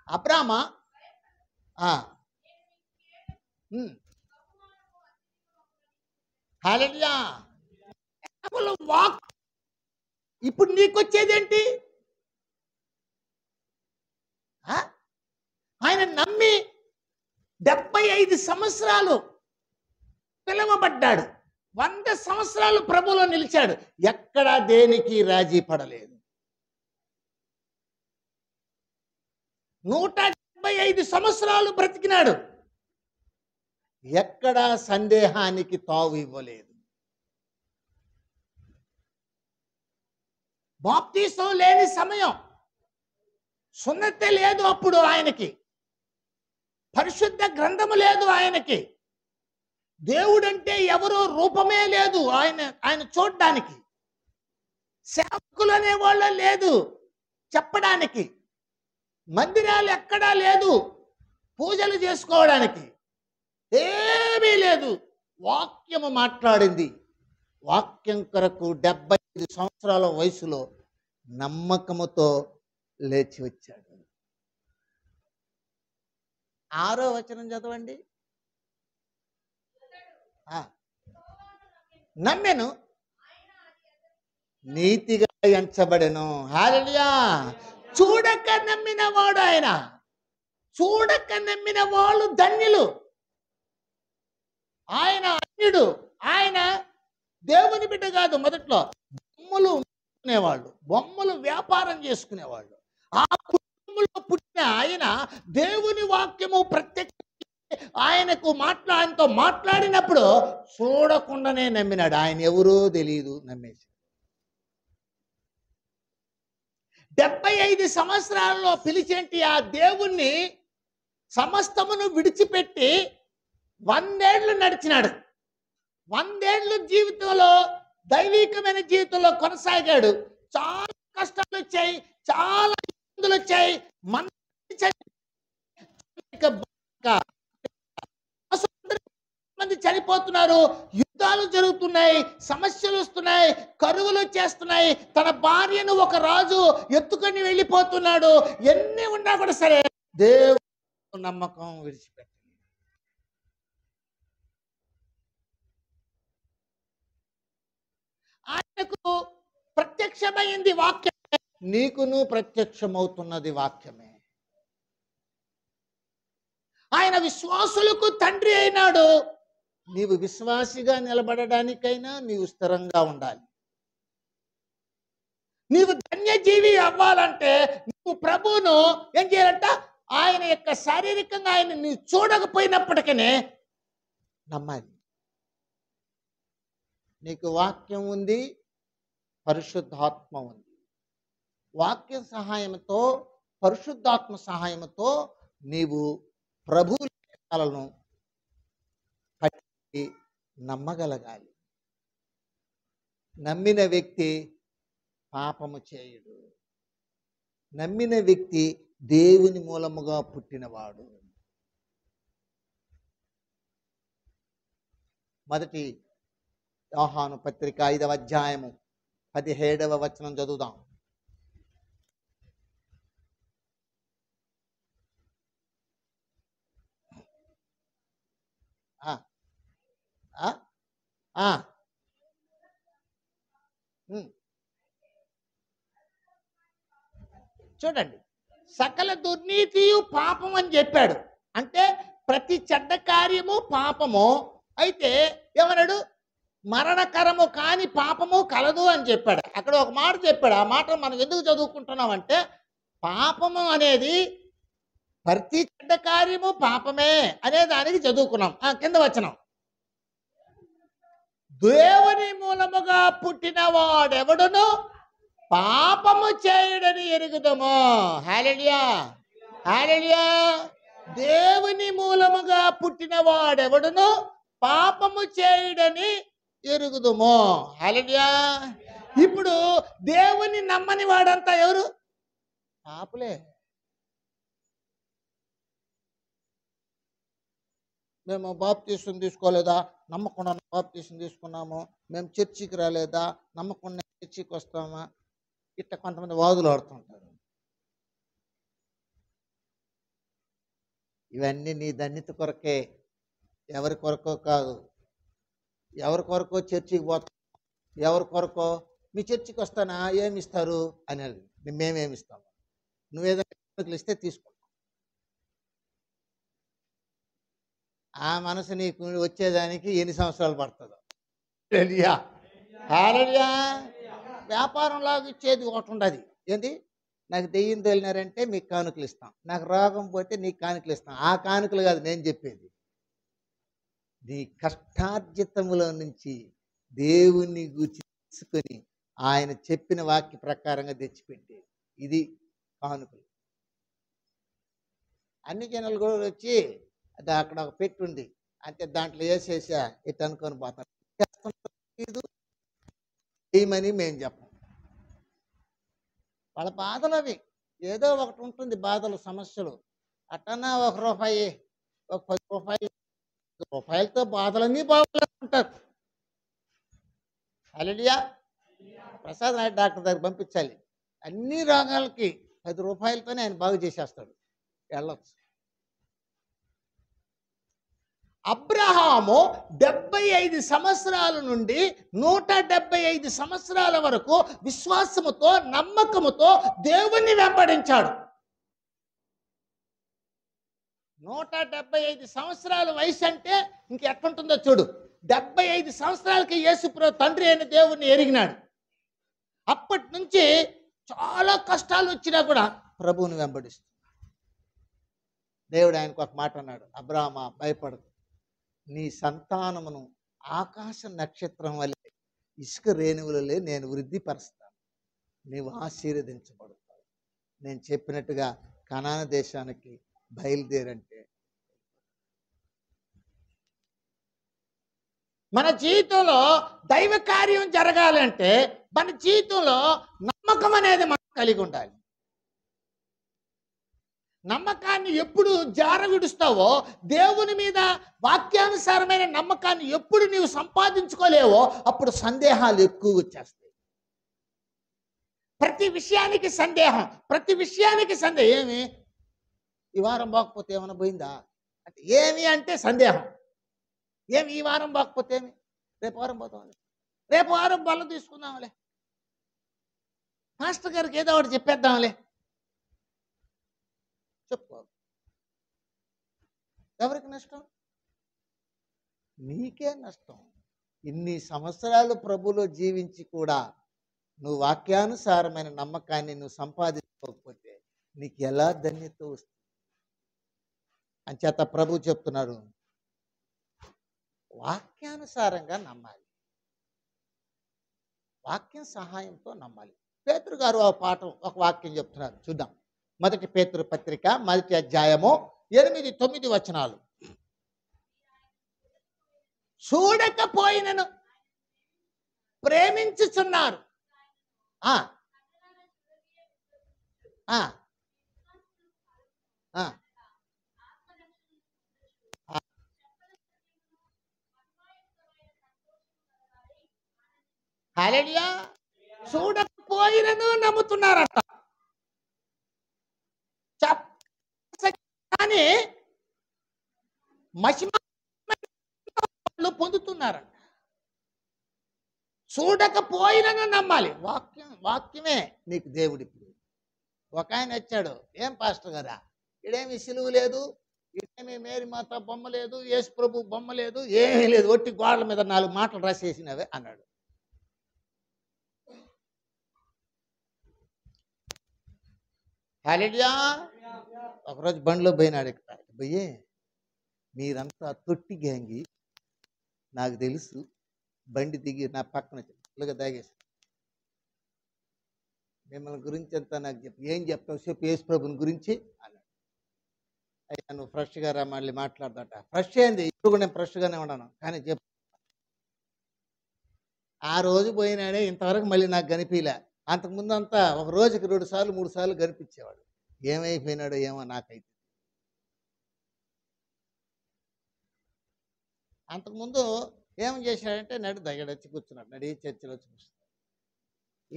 అబ్రామా, హల్లెలూయా. ఇప్పుడు నీకు వచ్చేదేంటి? ఆయన నమ్మి 75 సంవత్సరాలు పిలువబడ్డాడు, 100 సంవత్సరాలు ప్రభువులో నిలిచాడు, ఎక్కడా దేనికి రాజీ పడలేదు. 175 సంవత్సరాలు బ్రతికినాడు, ఎక్కడా సందేహానికి తావు ఇవ్వలేదు. బాప్తీసం లేని సమయం, సున్నతి లేదు అప్పుడు ఆయనకి, పరిశుద్ధ గ్రంథము లేదు ఆయనకి, దేవుడంటే ఎవరో రూపమే లేదు ఆయన చూడడానికి, సేవకులు అనేవాళ్ళు లేదు చెప్పడానికి, మందిరాలు ఎక్కడా లేదు పూజలు చేసుకోవడానికి, ఏమీ లేదు. వాక్యము మాట్లాడింది. వాక్యం కొరకు 75 సంవత్సరాల వయసులో నమ్మకముతో లేచి వచ్చాడు. 6వ వచనం చదవండి. నమ్మెను, నీతిగా ఎంచబడెను. హల్లెలూయా. చూడక నమ్మిన వాడు ఆయన, చూడక నమ్మిన వాళ్ళు ధన్యులు. ఆయన అన్యుడు, ఆయన దేవుని బిడ్డ కాదు. మొదట్లో బొమ్మలు అమ్ముకునేవాళ్ళు, బొమ్మలు వ్యాపారం చేసుకునేవాళ్ళు. ఆ కుటుంబంలో పుట్టిన ఆయన దేవుని వాక్యము ప్రత్యక్ష ఆయనతో మాట్లాడినప్పుడు చూడకుండానే నమ్మినాడు. ఆయన ఎవరో తెలియదు, నమ్మేసి 75 సంవత్సరాల్లో పిలిచేంటి ఆ దేవుణ్ణి సమస్తమును విడిచిపెట్టి 100 ఏళ్ళు నడిచినాడు. 100 ఏళ్ళు జీవితంలో, దైవికమైన జీవితంలో కొనసాగాడు. చాలా కష్టాలు వచ్చాయి, చాలా ఇబ్బందులు వచ్చాయి, మంది చనిపోతున్నారు, యుద్ధాలు జరుగుతున్నాయి, సమస్యలు వస్తున్నాయి, కరువులు వచ్చేస్తున్నాయి, తన భార్యను ఒక రాజు ఎత్తుకొని వెళ్ళిపోతున్నాడు. ఎన్ని ఉన్నా కూడా సరే దేవుడు నమ్మకం విడిచిపెట్టాడు. ఆయనకు ప్రత్యక్షమైంది వాక్యమే, నీకును ప్రత్యక్షమవుతున్నది వాక్యమే. ఆయన విశ్వాసులకు తండ్రి అయినాడు, నీవు విశ్వాసిగా నిలబడడానికైనా నీవు స్థిరంగా ఉండాలి. నీవు ధన్యజీవి అవ్వాలంటే నువ్వు ప్రభువును ఏం చేయాలంట? ఆయన యొక్క శారీరకంగా ఆయన నీవు చూడకపోయినప్పటికీ నమ్మాలి. నీకు వాక్యం ఉంది, పరిశుద్ధాత్మ ఉంది. వాక్య సహాయంతో, పరిశుద్ధాత్మ సహాయంతో నీవు ప్రభు లేఖనాలను పట్టి నమ్మగలగాలి. నమ్మిన వ్యక్తి పాపము చేయడు. నమ్మిన వ్యక్తి దేవుని మూలముగా పుట్టినవాడు. మొదటి యోహాను పత్రిక 5వ అధ్యాయము 17వ వచనం చదువుదాం. చూడండి, సకల దుర్నీతియు పాపం అని చెప్పాడు. అంటే ప్రతి చెడ్డ కార్యము పాపము. అయితే ఏమన్నాడు? మరణకరము కాని పాపము కలదు అని చెప్పాడు. అక్కడ ఒక మాట చెప్పాడు. ఆ మాట మనం ఎందుకు చదువుకుంటున్నామంటే, పాపము అనేది ప్రతి చెడ్డ కార్యము పాపమే అనే దానికి చదువుకున్నాం. కింద వచనం, దేవుని మూలముగా పుట్టిన వాడెవడును పాపము చేయడని ఎరుగుదము. హల్లెలూయా, హల్లెలూయా. దేవుని మూలముగా పుట్టిన వాడెవడును పాపము చేయడని ఎరుగుదము. హల్లెలూయా. ఇప్పుడు దేవుని నమ్మని వాడంతా ఎవరు? పాపులే. మేము బాప్తీసం తీసుకోలేదా? నమ్మకుండా బాప్తీసం తీసుకున్నాము. మేము చర్చికి రాలేదా? నమ్మకుండా చర్చికి వస్తామా? ఇట్లా కొంతమంది వాదులు ఆడుతుంటారు. ఇవన్నీ నీ ధన్యత కొరకే, ఎవరి కొరకో కాదు. ఎవరి కొరకో చర్చికి పోతాం, ఎవరి కొరకో మీ చర్చికి వస్తానా ఏమి ఇస్తారు అనేది. మేమేమిస్తాము? నువ్వేదైనా ఇస్తే తీసుకుంటాం. ఆ మనసు నీకు వచ్చేదానికి ఎన్ని సంవత్సరాలు పడుతుందో. హల్లెలూయా. వ్యాపారంలాగా ఇచ్చేది ఒకటి ఉండదు. ఏంటి? నాకు దెయ్యం తేలినారంటే మీకు కానుకలు ఇస్తాం, నాకు రోగం పోతే నీకు కానుకలు ఇస్తాం. ఆ కానుకలు కాదు నేను చెప్పేది. నీ కష్టార్జితములో నుంచి దేవుణ్ణి గురించి తీసుకొని ఆయన చెప్పిన వాక్య ప్రకారంగా తెచ్చిపెట్టేది. ఇది కానుకలు. అన్ని జనాలు కూడా వచ్చి అది అక్కడ ఒక పెట్టుంది అంటే దాంట్లో వేసేసా ఇట్ అనుకొని పోతారు. చేయమని మేము చెప్పం. వాళ్ళ బాధలు అవి. ఏదో ఒకటి ఉంటుంది బాధలు, సమస్యలు. అట్టన్నా ₹1, ఒక ₹10, రూపాయలతో బాధలన్నీ బాగుంటారు. హల్లెలూయా. ప్రసాద్ నాయుడు డాక్టర్ దగ్గర పంపించాలి. అన్ని రోగాలకి ₹10తోనే ఆయన బాగు చేసేస్తాడు. వెళ్ళొచ్చు. అబ్రహాము 75 సంవత్సరాల నుండి 175 సంవత్సరాల వరకు విశ్వాసముతో, నమ్మకముతో దేవుణ్ణి వెంబడించాడు. 175 సంవత్సరాల వయసు అంటే ఇంకెట్లుంటుందో చూడు. 75 సంవత్సరాలకి యేసు తండ్రి అయిన దేవుణ్ణి ఎరిగినాడు. అప్పటి నుంచి చాలా కష్టాలు వచ్చినా కూడా ప్రభువుని వెంబడిస్తాడు. దేవుడు ఆయనకు ఒక మాట అన్నాడు, అబ్రహామా భయపడకు, నీ సంతానమును ఆకాశ నక్షత్రం వలె ఇసుక రేణువులలే నేను వృద్ధిపరుస్తాను, నీవు ఆశీర్వదించబడతావు. నేను చెప్పినట్టుగా కనాను దేశానికి బయలుదేరంటే మన జీవితంలో దైవ కార్యం జరగాలంటే మన జీవితంలో నమ్మకం అనేది మనం కలిగి ఉండాలి. నమ్మకాన్ని ఎప్పుడు జారవిడుస్తావో, దేవుని మీద వాక్యానుసారమైన నమ్మకాన్ని ఎప్పుడు నీవు సంపాదించుకోలేవో అప్పుడు సందేహాలు ఎక్కువ వచ్చేస్తాయి. ప్రతి విషయానికి సందేహం, ప్రతి విషయానికి సందేహం. ఏమి ఈ వారం బాగపోతే ఏమైనా పోయిందా అంటే ఏమి అంటే సందేహం. ఏమి ఈ వారం బాగపోతే ఏమి, రేపు వారం పోతాంలే, రేపు వారం బలం తీసుకుందాంలే, మాస్టర్ గారికి ఏదో ఒకటి చెప్పేద్దాంలే. చెప్పు, ఎవరికి నష్టం? నీకే నష్టం. ఇన్ని సంవత్సరాలు ప్రభులో జీవించి కూడా నువ్వు వాక్యానుసారమైన నమ్మకాన్ని నువ్వు సంపాదించుకోకపోతే నీకు ఎలా ధన్యత వస్తుంది? అంచేత ప్రభు చెప్తున్నారు, వాక్యానుసారంగా నమ్మాలి, వాక్యం సహాయంతో నమ్మాలి. పేతురు గారు ఒక వాక్యం చెప్తున్నారు, చూద్దాం. మొదటి పేతురు పత్రిక 1వ అధ్యాయము 8-9 వచనాలు. చూడకపోయినను ప్రేమించుచున్నారు. ఆ ఆ ఆ హల్లెలూయా. చూడకపోయినను నమ్ముతున్నారట, కానీ మహిమలు పొందుతున్నారంట. చూడకపోయినను నమ్మాలి. వాక్యమే నీకు దేవుడు. ఇప్పుడు ఒక ఆయన వచ్చాడు, ఏం పాస్టర్ గారా, ఇడేమి సిలువు లేదు, ఇడేమి మేరీ మాత బొమ్మ లేదు, యేసు ప్రభు బొమ్మ లేదు, ఏమీ లేదు, ఒట్టి గోడల మీద 4 మాటలు రాసేసినవే అన్నాడు. హల్లెలూయా. ఒకరోజు బండిలో పోయినాడు, ఇక్కడ పోయి, మీరంతా తొట్టి గ్యాంగి, నాకు తెలుసు, బండి దిగి నా పక్కన ఇలాగా తాగేసి, మిమ్మల్ని గురించి అంతా నాకు చెప్పు, ఏం చెప్తావు చెప్పు యేసు ప్రభుని గురించి అన్నాడు. అయ్యా నువ్వు ఫ్రెష్గా రా, మళ్ళీ మాట్లాడదట. ఫ్రెష్ అయింది, ఇప్పుడు కూడా నేను ఫ్రెష్గానే ఉన్నాను, కానీ చెప్పు. ఆ రోజు పోయినాడే, ఇంతవరకు మళ్ళీ నాకు కనిపించలే. అంతకుముందు అంతా ఒక రోజుకి 2 సార్లు 3 సార్లు కనిపించేవాడు. ఏమైపోయినాడో ఏమో నాకైతే. అంతకుముందు ఏం చేశాడంటే, దగ్గర వచ్చి కూర్చున్నాడు, నడి చర్చిలో వచ్చి కూర్చున్నాడు.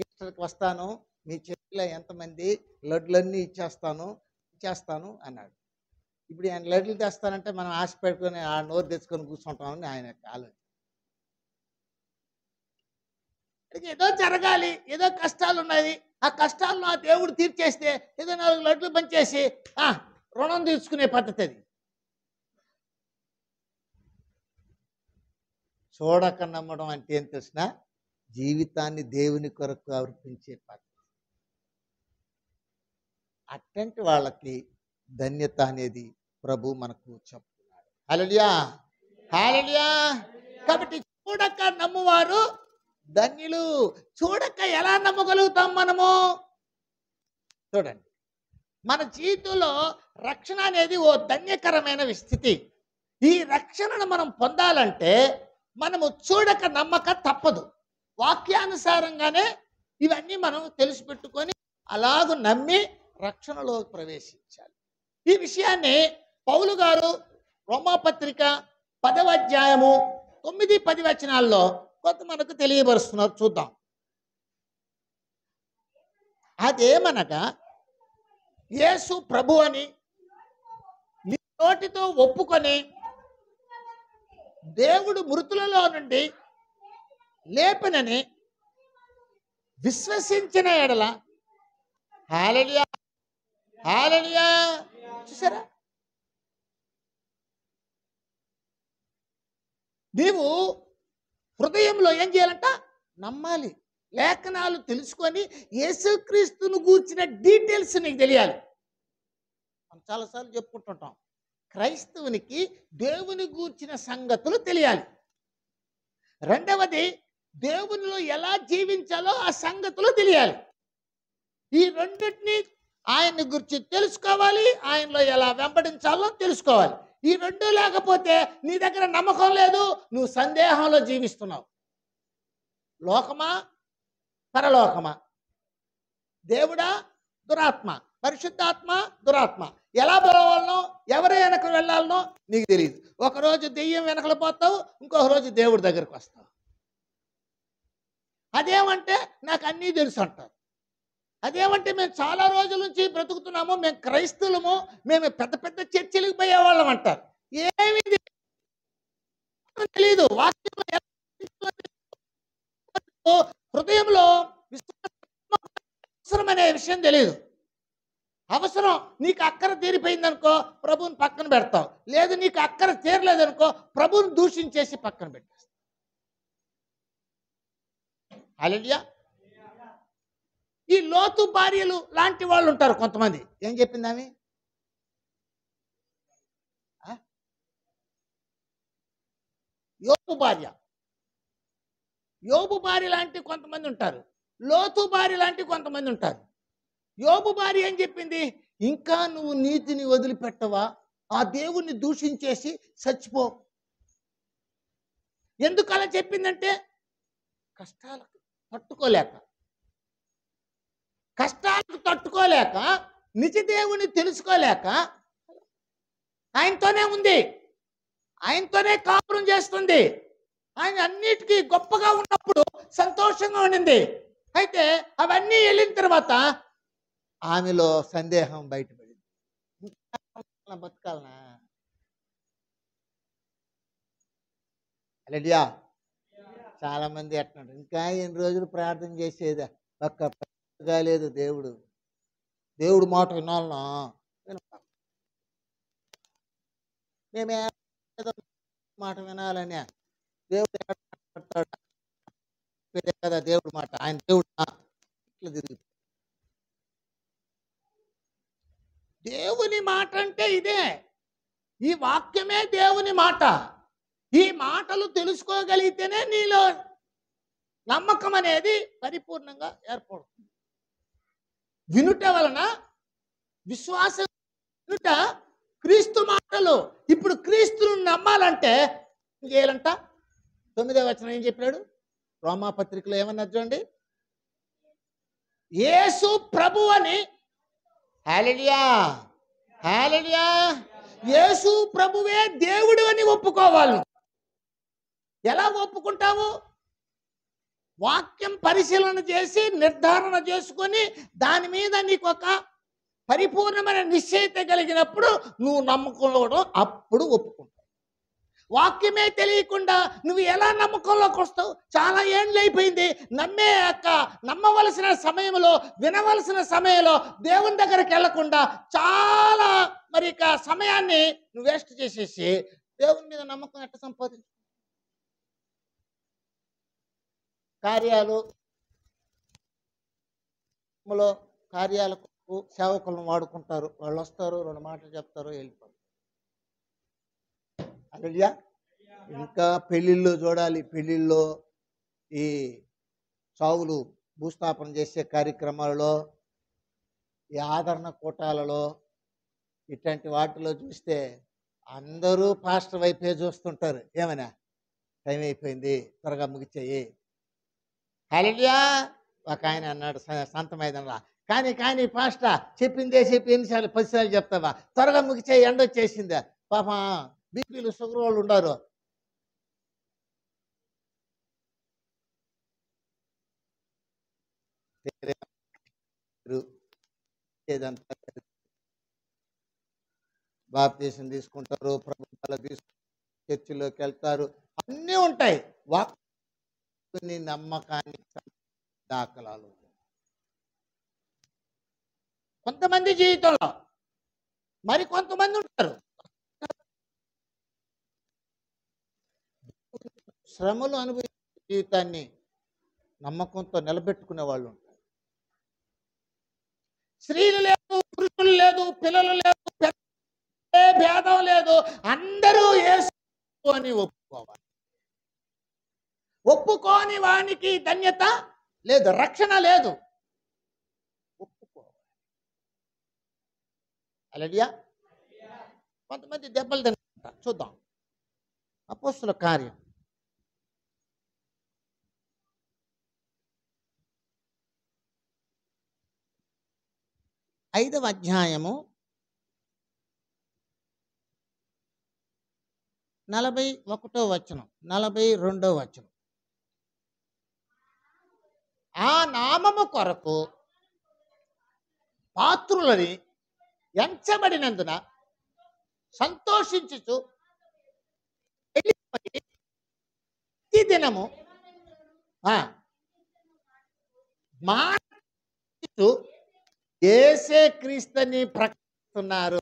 ఈస్టర్కి వస్తాను, మీ చర్చిలో ఎంతమంది, లడ్లన్నీ ఇచ్చేస్తాను అన్నాడు. ఇప్పుడు ఆయన లడ్లు తెస్తానంటే మనం ఆశ పెట్టుకొని ఆ నోరు తెచ్చుకొని కూర్చుంటామని ఆయన ఆలోచన. ఏదో జరగాలి, ఏదో కష్టాలు ఉన్నాయి, ఆ కష్టాలను ఆ దేవుడు తీర్చేస్తే ఏదో 4 లడ్లు పంచేసి రుణం తీర్చుకునే పద్ధతి అది. చూడక నమ్మడం అంటే ఏం తెలిసిన, జీవితాన్ని దేవుని కొరకు అర్పించే పద్ధతి. అట్టంటి వాళ్ళకి ధన్యత అనేది ప్రభు మనకు చెప్తున్నాడు. హల్లెలూయా, హల్లెలూయా. కాబట్టి చూడక నమ్మువారు ధన్యులు. చూడక ఎలా నమ్మగలుగుతాం మనము? చూడండి, మన జీవితంలో రక్షణ అనేది ఓ ధన్యకరమైన స్థితి. ఈ రక్షణను మనం పొందాలంటే మనము చూడక నమ్మక తప్పదు. వాక్యానుసారంగానే ఇవన్నీ మనం తెలిసిపెట్టుకొని అలాగూ నమ్మి రక్షణలోకి ప్రవేశించాలి. ఈ విషయాన్ని పౌలు గారు రోమాపత్రిక 10వ అధ్యాయము 9-10 వచనాల్లో కొంత మనకు తెలియబరుస్తున్నారు. చూద్దాం. అదేమనగా, యేసు ప్రభు అని నీ నోటితో ఒప్పుకొని దేవుడు మృతులలో నుండి లేపనని విశ్వసించిన ఎడల, హల్లెలూయా, హల్లెలూయా. చూసారా, నీవు హృదయంలో ఏం చేయాలంట? నమ్మాలి. లేఖనాలు తెలుసుకొని యేసుక్రీస్తును గూర్చిన డీటెయిల్స్ నీకు తెలియాలి. మనం చాలాసార్లు చెప్పుకుంటుంటాం, క్రైస్తవునికి దేవుని గూర్చిన సంగతులు తెలియాలి. రెండవది, దేవునిలో ఎలా జీవించాలో ఆ సంగతులు తెలియాలి. ఈ రెండింటిని ఆయన్ని గురించి తెలుసుకోవాలి, ఆయనలో ఎలా వెంబడించాలో తెలుసుకోవాలి. ఈ రెండు లేకపోతే నీ దగ్గర నమ్మకం లేదు, నువ్వు సందేహంలో జీవిస్తున్నావు. లోకమా పరలోకమా, దేవుడా దురాత్మ, పరిశుద్ధాత్మ దురాత్మ, ఎలా పోవాలనో ఎవరి వెనక వెళ్ళాలనో నీకు తెలియదు. ఒకరోజు దెయ్యం వెనకలు పోతావు, ఇంకొక రోజు దేవుడి దగ్గరికి వస్తావు. అదేమంటే నాకు అన్నీ తెలుసు అంటారు. అదేమంటే మేము చాలా రోజుల నుంచి బ్రతుకుతున్నాము, మేము క్రైస్తవులము, మేము పెద్ద పెద్ద చర్చిలకు పోయేవాళ్ళం అంటారు. ఏమీ తెలియదు. వాక్యంలో హృదయంలో విశ్వాసం అనే విషయం తెలియదు. అవసరం నీకు అక్కర తీరిపోయిందనుకో ప్రభువుని పక్కన పెడతావు, లేదు నీకు అక్కర తీరలేదనుకో ప్రభువుని దూషించేసి పక్కన పెట్టేస్తావు. హల్లెలూయా. ఈ లోతు భార్యలు లాంటి వాళ్ళు ఉంటారు కొంతమంది. ఏం చెప్పింది ఆమె? యోబు భార్య లాంటి కొంతమంది ఉంటారు, లోతు భార్య లాంటి కొంతమంది ఉంటారు. యోబు భార్య ఏం చెప్పింది? ఇంకా నువ్వు నీతిని వదిలిపెట్టవా? ఆ దేవుణ్ణి దూషించేసి చచ్చిపో. ఎందుకు అలా చెప్పిందంటే కష్టాలకు తట్టుకోలేక నిజ దేవుని తెలుసుకోలేక ఆయనతోనే ఉంది, ఆయనతోనే కాపురం చేస్తుంది, ఆయన అన్నిటికీ గొప్పగా ఉన్నప్పుడు సంతోషంగా ఉండింది. అయితే అవన్నీ వెళ్ళిన తర్వాత ఆమెలో సందేహం బయటపడింది. బతకాలనా? హల్లెలూయా. చాలా మంది ఎట్లంటారు, ఇంకా ఎన్ని రోజులు ప్రార్థన చేసేదా, కాలేదు దేవుడు మాట వినాలనా? మేమే మాట వినాలనే దేవుడు కదా, దేవుడు మాట, ఆయన దేవుడు ఇట్లా తిరిగి. దేవుని మాట అంటే ఇదే, ఈ వాక్యమే దేవుని మాట. ఈ మాటలు తెలుసుకోగలిగితేనే నీలో నమ్మకం అనేది పరిపూర్ణంగా ఏర్పడుతుంది. వినుట వలన విశ్వాసం, వినుట క్రీస్తు మాటలు. ఇప్పుడు క్రీస్తును నమ్మాలంటే ఏం చేయాలంట? 9వ వచనం ఏం చెప్పాడు? రోమాపత్రికలో ఏమన్నా చూడండి, యేసు ప్రభు అని. హల్లెలూయా, హల్లెలూయా. యేసు ప్రభువే దేవుడు అని ఒప్పుకోవాలి. ఎలా ఒప్పుకుంటావు? వాక్యం పరిశీలన చేసి నిర్ధారణ చేసుకొని దాని మీద నీకు ఒక పరిపూర్ణమైన నిశ్చయిత కలిగినప్పుడు నువ్వు నమ్మకంలో అప్పుడు ఒప్పుకుంటావు. వాక్యమే తెలియకుండా నువ్వు ఎలా నమ్మకంలోకి వస్తావు? చాలా ఏళ్ళు అయిపోయింది. నమ్మవలసిన సమయంలో, వినవలసిన సమయంలో దేవుని దగ్గరికి వెళ్లకుండా చాలా మరి సమయాన్ని నువ్వు వేస్ట్ చేసేసి దేవుని మీద నమ్మకం ఎట్ట సంపాదించు? కార్యాలకు సేవకులను వాడుకుంటారు. వాళ్ళు వస్తారు, 2 మాటలు చెప్తారు, వెళ్ళిపోతారు. హల్లెలూయా. ఇంకా పెళ్ళిళ్ళు చూడాలి. పెళ్ళిళ్ళలో ఈ సావులు భూస్థాపన చేసే కార్యక్రమాలలో, ఈ ఆదరణ కూటాలలో, ఇట్లాంటి వాటిలో చూస్తే అందరూ పాస్టర్ వైపే చూస్తుంటారు. ఏమన్నా టైం అయిపోయింది, త్వరగా ముగిచేయి. హల్లెలూయా. ఒక ఆయన అన్నాడు సంతమైదనరా, కానీ పాస్టర్ చెప్పి ఎన్నిసార్లు 10 సార్లు చెప్తావా, త్వరగా ముగిచేయి, ఎండ వచ్చేసిందా. పాప బీపీలు షుగర్ వాళ్ళు ఉన్నారు. బాప్తీసం తీసుకుంటారు, ప్రభుత్వాలు చర్చిలోకి వెళ్తారు, అన్నీ ఉంటాయి. వాక్యాన్ని నమ్మకానికి దాఖలాలు కొంతమంది జీవితంలో. మరి కొంతమంది ఉంటారు శ్రమలు అనుభవించే జీవితాన్ని నమ్మకంతో నిలబెట్టుకునే వాళ్ళు ఉంటారు. స్త్రీలు లేదు, పురుషులు లేదు, పిల్లలు లేదు, భేదం లేదు, అందరూ యేసు అని ఒప్పుకోవాలి. ఒప్పుకోని వానికి ధన్యత లేదు, రక్షణ లేదు. ఒప్పుకోవాలి. హల్లెలూయా. కొంతమంది దెబ్బలు తింటారు. చూద్దాం అపోస్తలుల కార్యం 5వ అధ్యాయము 41వ వచనం, 42వ వచనం. ఆ నామము కొరకు పాత్రులని ఎంచబడినందున సంతోషించుచు ప్రతి దినము యేసే క్రీస్తుని ప్రకటిస్తున్నారు.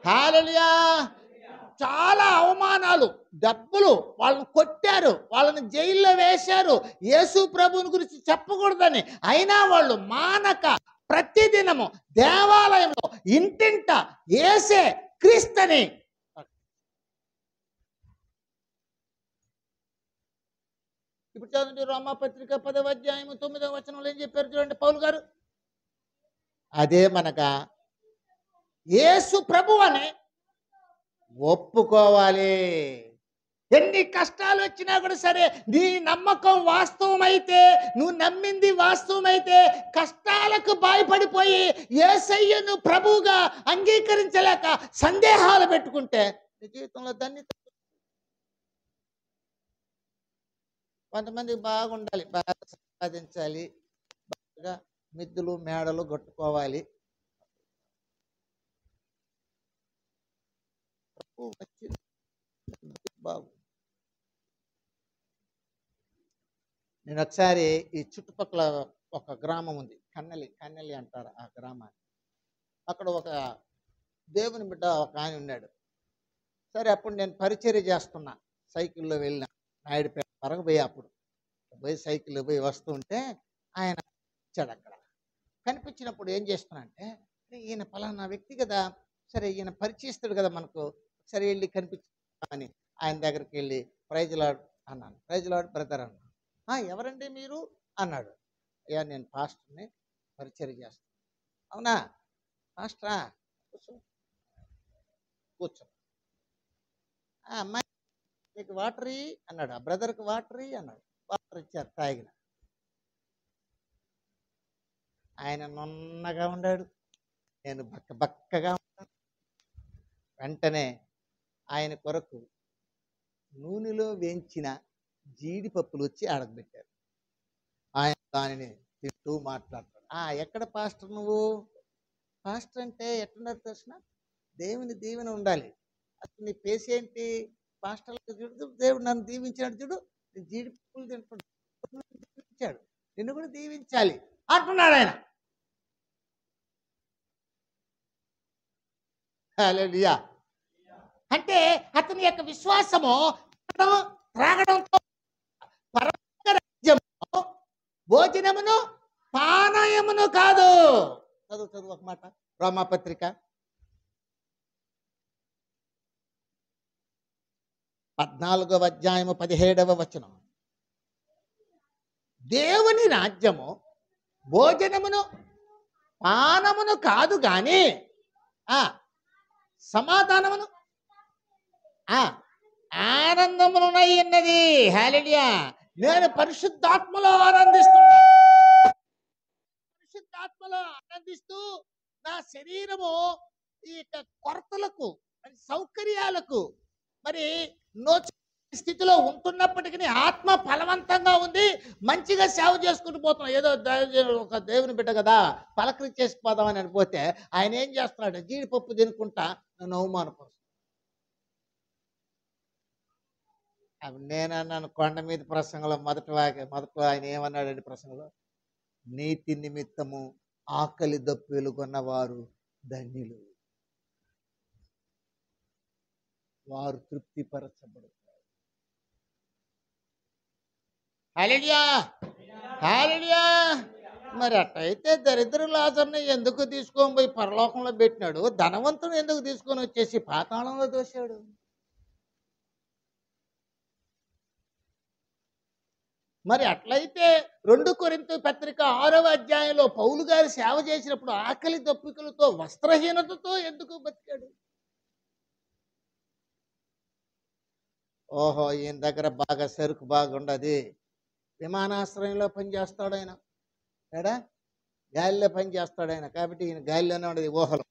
హల్లెలూయా. చాలా అవమానాలు, దెబ్బలు, వాళ్ళని కొట్టారు, వాళ్ళని జైల్లో వేశారు, యేసు ప్రభువుని గురించి చెప్పకూడదని. అయినా వాళ్ళు మానక ప్రతిదినము దేవాలయంలో ఇంటింట యేసే క్రీస్తుని. ఇప్పుడు చదువుంటే రోమాపత్రిక 10వ అధ్యాయము 9వ వచనంలో ఏం చెప్పారు చూడండి పౌలు గారు. అదే మనగా యేసు ప్రభు అని ఒప్పుకోవాలి. ఎన్ని కష్టాలు వచ్చినా కూడా సరే, నీ నమ్మకం వాస్తవమైతే, నువ్వు నమ్మింది వాస్తవమైతే, కష్టాలకు భయపడిపోయి యేసయ్యను ప్రభువుగా అంగీకరించలేక సందేహాలు పెట్టుకుంటే నీ జీవితంలో ధన్యత. కొంతమంది బాగుండాలి, బాగా సంపాదించాలి, బాగా మిద్దులు మేడలు కొట్టుకోవాలి. బాగు. నేను ఒకసారి ఈ చుట్టుపక్కల ఒక గ్రామం ఉంది, కన్నెలి అంటారు ఆ గ్రామాన్ని. అక్కడ ఒక దేవుని బిడ్డ ఒక ఆయన ఉన్నాడు. సరే, అప్పుడు నేను పరిచర్య చేస్తున్నా, సైకిల్లో వెళ్ళిన నాయుడుపేట వరకు పోయి, అప్పుడు పోయి సైకిల్లో పోయి వస్తుంటే ఆయన వచ్చాడు. అక్కడ కనిపించినప్పుడు ఏం చేస్తున్నా అంటే, ఈయన పలానా వ్యక్తి కదా, సరే ఈయన పరిచయిస్తాడు కదా మనకు, సరే వెళ్ళి కనిపించని ఆయన దగ్గరికి వెళ్ళి ప్రైజ్ లార్డ్ అన్నాను. ప్రైజ్ లార్డ్ బ్రదర్ అన్నాను. ఎవరండి మీరు అన్నాడు. అయ్యా నేను పాస్టర్ని, పరిచర్య చేస్తాను. అవునా పాస్టరా, కూర్చో. అమ్మాయి నీకు వాటరీ అన్నాడు. ఆ బ్రదర్కి వాటరీ అన్నాడు. వాటర్ ఇచ్చారు, తాగిన. ఆయన నున్నగా ఉన్నాడు, నేను బక్కగా ఉన్నాను. వెంటనే ఆయన కొరకు నూనెలో వేయించిన జీడిపప్పులు వచ్చి ఆడకబెట్టారు. ఆయన దానిని తింటూ మాట్లాడతాడు. ఎక్కడ పాస్టర్ నువ్వు? పాస్టర్ అంటే ఎట్టున్నారు తెలిసిన, దేవుని దీవెన ఉండాలి. అసలు నీ పేసి ఏంటి? పాస్టర్లకు చూడు, దేవుడు నన్ను దీవించాడు చూడు, జీడిపప్పులు దీవించాడు, నిన్ను కూడా దీవించాలి అంటున్నాడు ఆయన. హల్లెలూయా. అంటే అతని యొక్క విశ్వాసము త్రాగడంతో పరలోక రాజ్యము భోజనమును పానయమును కాదు. చదువు ఒక మాట, రోమాపత్రిక 14వ అధ్యాయము 17వ వచనం. దేవుని రాజ్యము భోజనమును పానమును కాదు గాని సమాధానమును ఆనందమునై ఉన్నది. హల్లెలూయా. నేను పరిశుద్ధాత్మలో ఆనందిస్తున్నా. పరిశుద్ధాత్మలో ఆనందిస్తూ నా శరీరము ఈ కొరతలకు, సౌకర్యాలకు మరి నోచు స్థితిలో ఉంటున్నప్పటికీ ఆత్మ ఫలవంతంగా ఉంది. మంచిగా సేవ చేసుకుంటూ పోతున్నాం. ఏదో ఒక దేవుని బిడ్డ కదా, పలకరించేసిపోదామని అనిపోతే ఆయన ఏం చేస్తున్నాడు? జీడిపప్పు తినుకుంటా నన్ను అవమానపరుస్తున్నాడు. నేనన్నాను కొండ మీద ప్రసంగంలో మొదట ఆయన ఏమన్నాడండి ప్రసంగంలో? నీతి నిమిత్తము ఆకలి దప్పులు కొన్నవారు ధన్యులు, వారు తృప్తిపరచబడతారు. హల్లెలూయా, హల్లెలూయా. మరి అట్టయితే దరిద్ర లాజర్ని ఎందుకు తీసుకొని పోయి పరలోకంలో పెట్టినాడు? ధనవంతుడు ఎందుకు తీసుకొని వచ్చేసి పాతాళంలో దోశాడు? మరి అట్లయితే 2 కొరింథీ పత్రిక 6వ అధ్యాయంలో పౌలు గారు సేవ చేసినప్పుడు ఆకలి దప్పికలతో, వస్త్రహీనతతో ఎందుకు బతికాడు? ఓహో, ఈయన దగ్గర బాగా సరుకు బాగుండదు, విమానాశ్రయంలో పనిచేస్తాడు ఆయన, ఏడా గాలిలో పనిచేస్తాడు ఆయన, కాబట్టి ఈయన గాలిలోనే ఉండదు ఊహలు.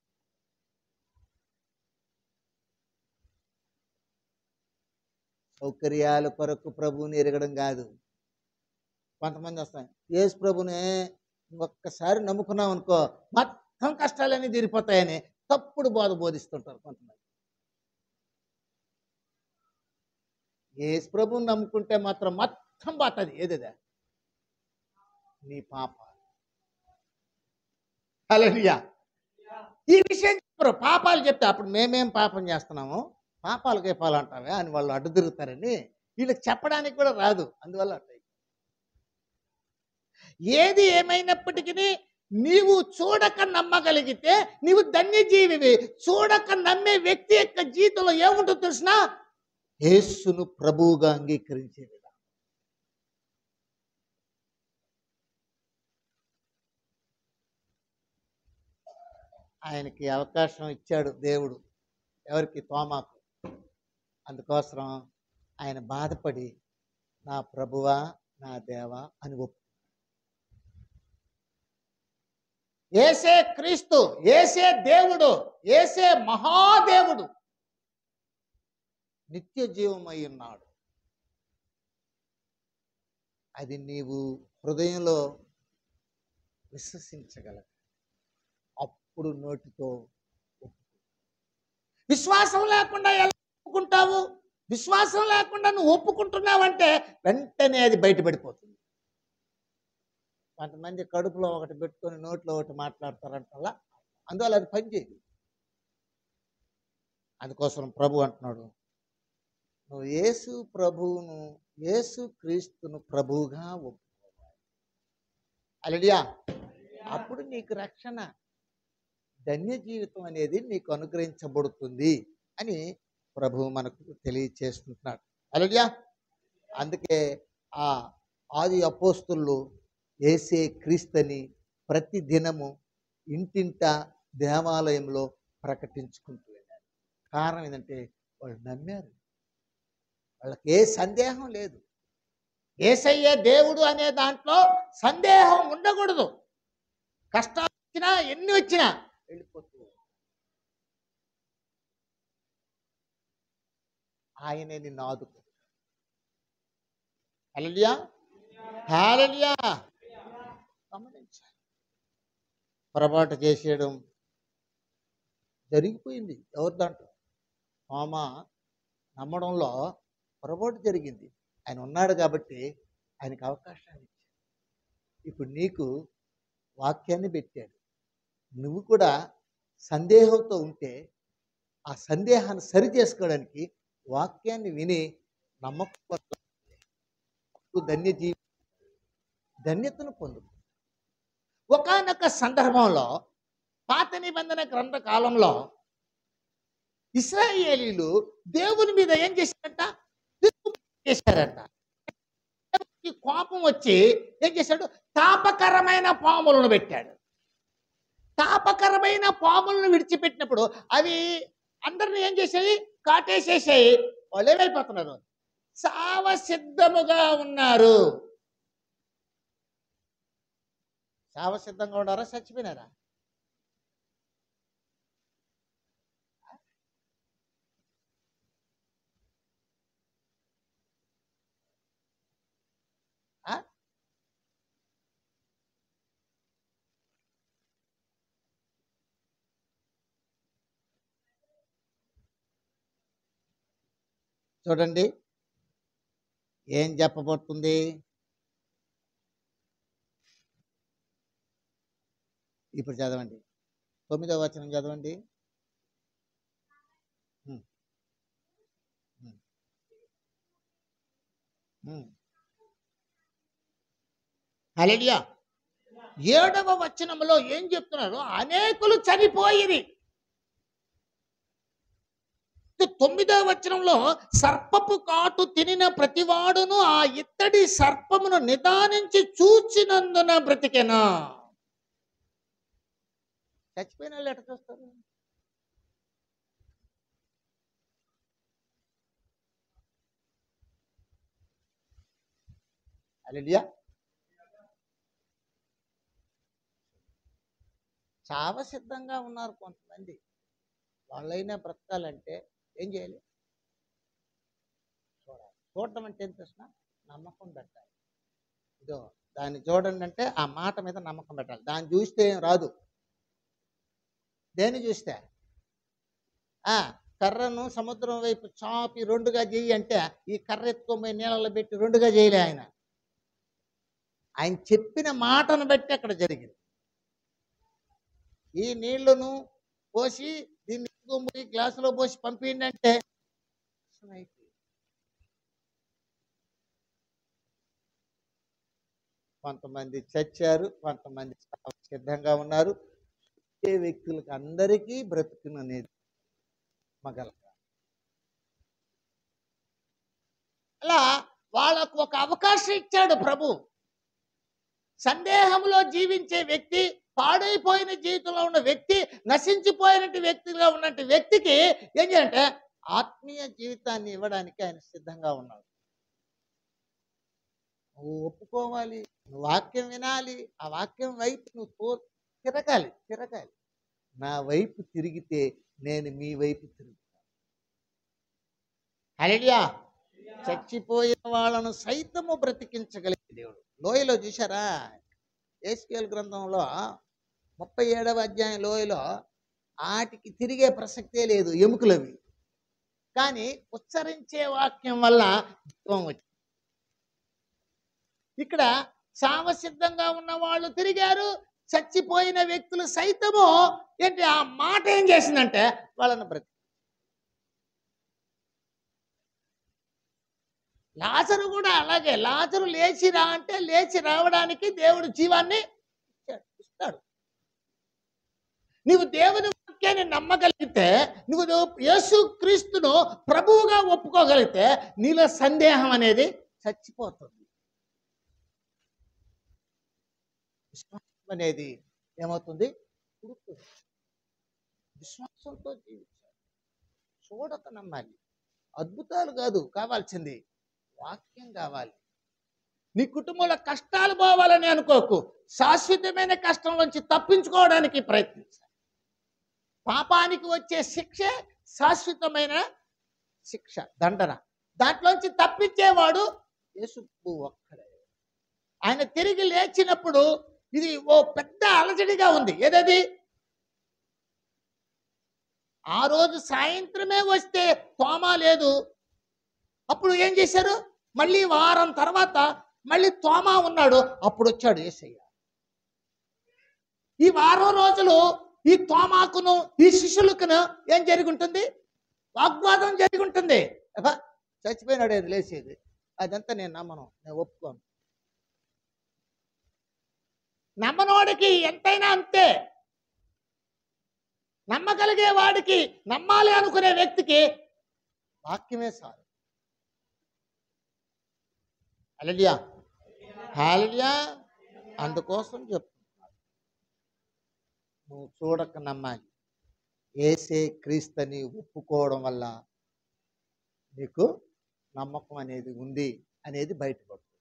సౌకర్యాల కొరకు ప్రభువుని ఎరగడం కాదు. కొంతమంది వస్తాయి, యేసు ప్రభునే ఒక్కసారి నమ్ముకున్నాం అనుకో మొత్తం కష్టాలన్నీ తీరిపోతాయని తప్పుడు బోధిస్తుంటారు కొంతమంది. యేసు ప్రభుని నమ్ముకుంటే మాత్రం మొత్తం పోతుంది. ఏదేదా నీ పాప, హల్లెలూయా. ఈ విషయం చెప్పరు, పాపాలు చెప్తే అప్పుడు మేమేం పాపం చేస్తున్నాము, పాపాలకే పాలంటావే అని వాళ్ళు అడ్డు తిరుగుతారని వీళ్ళకి చెప్పడానికి కూడా రాదు. అందువల్ల అట్లా. ఏది ఏమైనప్పటికీ నీవు చూడక నమ్మగలిగితే నీవు ధన్యజీవివి. చూడక నమ్మే వ్యక్తి యొక్క జీవితంలో ఏముంటుందో తెలిసినా, యేసును ప్రభువుగా అంగీకరించే విధానం. ఆయనకి అవకాశం ఇచ్చాడు దేవుడు. ఎవరికి? తోమాకు. అందుకోసం ఆయన బాధపడి నా ప్రభువా నా దేవా అని ఒప్పు. యేసే క్రీస్తు, యేసే దేవుడు, యేసే మహాదేవుడు, నిత్య జీవమై ఉన్నాడు. అది నీవు హృదయంలో విశ్వసించగలవు. అప్పుడు నోటితో ఒప్పుకో. విశ్వాసం లేకుండా ఎలా ఒప్పుకుంటావు? విశ్వాసం లేకుండా నువ్వు ఒప్పుకుంటున్నావంటే వెంటనే అది బయటపడిపోతుంది. కొంతమంది కడుపులో ఒకటి పెట్టుకొని నోట్లో ఒకటి మాట్లాడతారంటల్లా, అందువల్ల అది పనిచేయదు. అందుకోసం ప్రభు అంటున్నాడు, నువ్వు యేసు ప్రభువును, యేసు క్రీస్తును ప్రభువుగా ఒప్పుకోవాలి. హల్లెలూయా. అప్పుడు నీకు రక్షణ, ధన్య జీవితం అనేది నీకు అనుగ్రహించబడుతుంది అని ప్రభువు మనకు తెలియచేస్తున్నాడు. హల్లెలూయా. అందుకే ఆ ఆది అపోస్తులు యేసే క్రీస్తుని ప్రతి దినము ఇంటింట దేవాలయంలో ప్రకటించుకుంటూ వెళ్ళారు. కారణం ఏంటంటే వాళ్ళు నమ్మారు. వాళ్ళకి ఏ సందేహం లేదు. యేసయ్య దేవుడు అనే దాంట్లో సందేహం ఉండకూడదు. కష్టాలు వచ్చినా ఎన్ని వచ్చినా వెళ్ళిపోతూ ఆయనే నిన్ను ఆదుకో. హల్లెలూయా, హల్లెలూయా. గమనించాలి, పొరపాటు చేసేయడం జరిగిపోయింది. ఎవరి దాంట్లో? తోమా నమ్మడంలో పొరపాటు జరిగింది. ఆయన ఉన్నాడు కాబట్టి ఆయనకు అవకాశాన్ని ఇచ్చాడు. ఇప్పుడు నీకు వాక్యాన్ని పెట్టాడు. నువ్వు కూడా సందేహంతో ఉంటే ఆ సందేహాన్ని సరి చేసుకోవడానికి వాక్యాన్ని విని నమ్మకం ధన్యతను పొందు. ఒకానొక సందర్భంలో పాత నిబంధన గ్రంథ కాలంలో ఇశ్రాయేలీలు దేవుని మీద ఏం చేశారంట? చేశారంట. కోపం వచ్చి ఏం చేశాడు? తాపకరమైన పాములను పెట్టాడు. తాపకరమైన పాములను విడిచిపెట్టినప్పుడు అవి అందరిని ఏం చేసాయి? కాటేసేసాయి. వాళ్ళు ఏమైపోతున్నారు? చావ సిద్ధముగా ఉన్నారు. చావ సిద్ధంగా ఉన్నారా? చచ్చిపోయినారా? చూడండి ఏం చెప్పబోతుంది. ఇప్పుడు చదవండి, 9వ వచనం చదవండి. హల్లెలూయా. 7వ వచనంలో ఏం చెప్తున్నారు? అనేకులు చనిపోయిరి. 9వ వచనంలో సర్పపు కాటు తినిన ప్రతివాడును ఆ ఇత్తడి సర్పమును నిదానించి చూచినందున బ్రతికెనా. చచ్చిపోయిన వాళ్ళు ఎట్లా చూస్తారు? హల్లెలూయా. చావ సిద్ధంగా ఉన్నారు కొంతమంది. వాళ్ళైనా బ్రతకాలంటే ఏం చేయాలి? చూడాలి. చూడటం అంటే ఏం తెలిసిన? నమ్మకం పెట్టాలి. ఇదో దాన్ని చూడండి అంటే ఆ మాట మీద నమ్మకం పెట్టాలి. దాన్ని చూస్తే ఏం రాదు. దేన్ని చూస్తే? కర్రను సముద్రం వైపు చాపి రెండుగా చేయి అంటే ఈ కర్ర ఎత్తుకొని నీళ్ళలో పెట్టి రెండుగా చేయలే ఆయన. ఆయన చెప్పిన మాటను బట్టి అక్కడ జరిగింది. ఈ నీళ్లను పోసి దీన్ని ఎత్తుకొని గ్లాసులో పోసి పంపిండి అంటే కొంతమంది చచ్చారు, కొంతమంది సిద్ధంగా ఉన్నారు. ఏ వ్యక్తులకు అందరికీ బ్రతుకుననేది మగల అలా వాళ్ళకు ఒక అవకాశం ఇచ్చాడు ప్రభు. సందేహంలో జీవించే వ్యక్తి, పాడైపోయిన జీవితంలో ఉన్న వ్యక్తి, నశించిపోయినట్టు వ్యక్తిగా ఉన్నట్టు వ్యక్తికి ఏం చేయాలంటే ఆత్మీయ జీవితాన్ని ఇవ్వడానికి ఆయన సిద్ధంగా ఉన్నాడు. నువ్వు ఒప్పుకోవాలి, నువ్వు వాక్యం వినాలి, ఆ వాక్యం వైపు నువ్వు తిరగాలి. నా వైపు తిరిగితే నేను మీ వైపు తిరుగుతాను. హల్లెలూయా. చచ్చిపోయిన వాళ్ళను సైతము బ్రతికించగలిగే దేవుడు. లోయలో చూసారా, యేసయ్య గ్రంథంలో 37వ అధ్యాయం లోయలో ఆటికి తిరిగే ప్రసక్తే లేదు, ఎముకలవి. కానీ ఉచ్చరించే వాక్యం వల్ల జీవం వచ్చింది. ఇక్కడ సామసిద్ధంగా ఉన్న వాళ్ళు తిరిగారు, చచ్చిపోయిన వ్యక్తులు సైతము ఏంటి ఆ మాట ఏం చేసిందంటే వాళ్ళని బ్రతి. లాజరు కూడా అలాగే. లాజరు లేచిరా అంటే లేచి రావడానికి దేవుడు జీవాన్ని ఇస్తాడు. నువ్వు దేవుని వాక్యాన్ని నమ్మగలిగితే, నువ్వు యేసు క్రీస్తును ప్రభువుగా ఒప్పుకోగలిగితే నీలో సందేహం అనేది చచ్చిపోతుంది. విశ్వాసం అనేది ఏమవుతుంది? పుడుతుంది. విశ్వాసంతో జీవించాలి, చూడక నమ్మాలి. అద్భుతాలు కాదు కావాల్సింది, వాక్యం కావాలి. నీ కుటుంబంలో కష్టాలు పోవాలని అనుకోకు, శాశ్వతమైన కష్టం నుంచి తప్పించుకోవడానికి ప్రయత్నించాలి. పాపానికి వచ్చే శిక్ష శాశ్వతమైన శిక్ష, దండన. దాంట్లోంచి తప్పించేవాడు యేసు ఒక్కడే. ఆయన తిరిగి లేచినప్పుడు ఇది ఓ పెద్ద అలజడిగా ఉంది. ఏదది? ఆ రోజు సాయంత్రమే వస్తే తోమా లేదు. అప్పుడు ఏం చేశారు? మళ్ళీ వారం తర్వాత మళ్ళీ తోమా ఉన్నాడు. అప్పుడు వచ్చాడు యేసయ్య. ఈ వారం రోజులు ఈ తోమాకును ఈ శిష్యులకును ఏం జరుగుంటుంది? వాగ్వాదం జరుగుంటుంది. చచ్చిపోయినాడు ఏది లేచేది, అదంతా నేను నమ్మను, నేను ఒప్పుకోను. నమ్మనోడికి ఎంతైనా అంతే. నమ్మగలిగే వాడికి, నమ్మాలి అనుకునే వ్యక్తికి వాక్యమే సార్. హల్లెలూయా, హల్లెలూయా. అందుకోసం చెప్తున్నాను, నువ్వు చూడక నమ్మాలి. యేసే క్రీస్తుని ఒప్పుకోవడం వల్ల నీకు నమ్మకం అనేది ఉంది అనేది బయటపడుతుంది.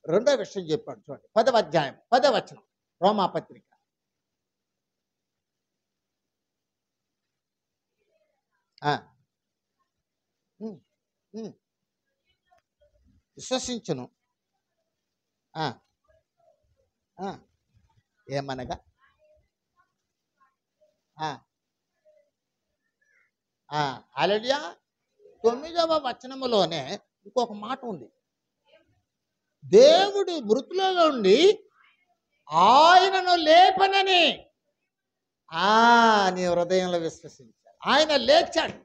రెండో విషయం చెప్పాడు చూడండి, 10వ అధ్యాయం 10వ వచనం, రోమాపత్రిక. విశ్వసించును ఏమనగా హల్లెలూయా. 9వ వచనములోనే ఇంకొక మాట ఉంది. దేవుడు మృతులలో నుండి ఆయనను లేపనని నీ హృదయంలో విశ్వసించాడు. ఆయన లేచాడు.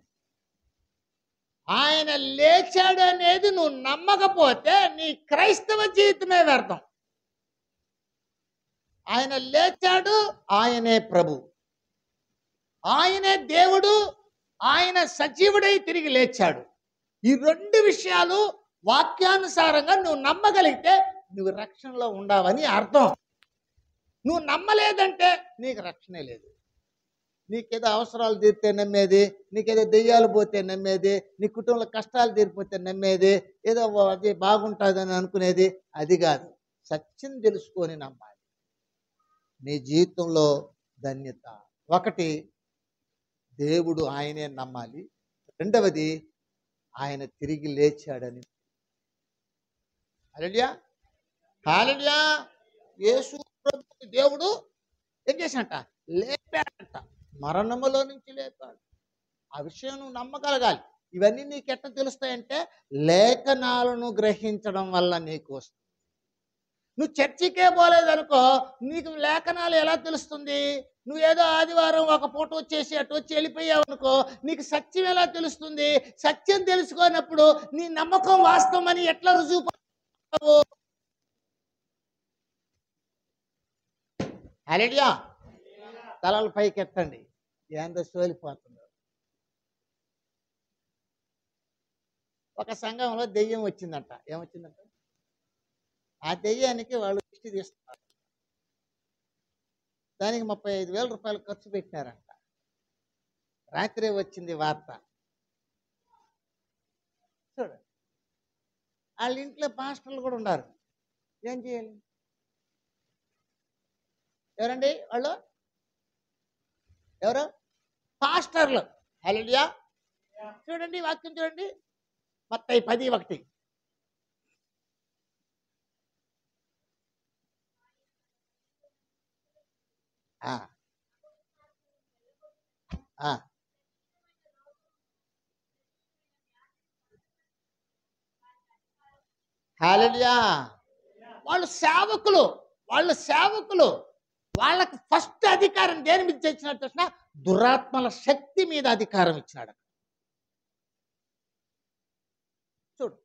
ఆయన లేచాడు అనేది నువ్వు నమ్మకపోతే నీ క్రైస్తవ జీవితమే వ్యర్థం. ఆయన లేచాడు, ఆయనే ప్రభు, ఆయనే దేవుడు, ఆయన సజీవుడై తిరిగి లేచాడు. ఈ రెండు విషయాలు వాక్యానుసారంగా నువ్వు నమ్మగలిగితే నువ్వు రక్షణలో ఉండవని అర్థం. నువ్వు నమ్మలేదంటే నీకు రక్షణే లేదు. నీకేదో అవసరాలు తీరితే నమ్మేది, నీకేదో దెయ్యాలు పోతే నమ్మేది, నీ కుటుంబంలో కష్టాలు తీరిపోతే నమ్మేది, ఏదో అది బాగుంటుందని అనుకునేది అది కాదు. సత్యం తెలుసుకొని నమ్మాలి. నీ జీవితంలో ధన్యత. ఒకటి, దేవుడు ఆయనే నమ్మాలి. రెండవది, ఆయన తిరిగి లేచాడని. హల్లెలూయా, హల్లెలూయా. యేసు ప్రభువుని దేవుడు ఏం చేశాడంట? లేపాడంట. మరణములో నుంచి లేపాడు. ఆ విషయం నువ్వు నమ్మగలగాలి. ఇవన్నీ నీకు ఎట్లా తెలుస్తాయంటే లేఖనాలను గ్రహించడం వల్ల నీకు వస్తుంది. నువ్వు చర్చికే పోలేదనుకో, నీకు లేఖనాలు ఎలా తెలుస్తుంది? నువ్వేదో ఆదివారం ఒక పూట వచ్చేసి అటు వచ్చి వెళ్ళిపోయావు అనుకో, నీకు సత్యం ఎలా తెలుస్తుంది? సత్యం తెలుసుకోనప్పుడు నీ నమ్మకం వాస్తవం అని ఎట్లా రుజువు పడతావు? హల్లెలూయా. తలలు పైకెత్తండి. ఏందో సోలిపోతున్నారు. ఒక సంఘంలో దెయ్యం వచ్చిందంట. ఏమొచ్చిందంట? ఆ దెయ్యానికి వాళ్ళు దిష్టి తీస్తున్నారు. దానికి 35,000 రూపాయలు ఖర్చు పెట్టినారంట. రాత్రే వచ్చింది వార్త. చూడండి, వాళ్ళ ఇంట్లో పాస్టర్లు కూడా ఉన్నారు. ఏం చేయాలి? ఎవరండి వాళ్ళు? ఎవరు? పాస్టర్లు. హల్లెలూయా. చూడండి వాక్యం చూడండి, మత్తయి 10:1. హల్లెలూయా. వాళ్ళు సేవకులు. వాళ్ళకి ఫస్ట్ అధికారం దేని మీద తెచ్చినట్టు చూసినా, దురాత్మల శక్తి మీద అధికారం ఇచ్చినాడు. చూడు,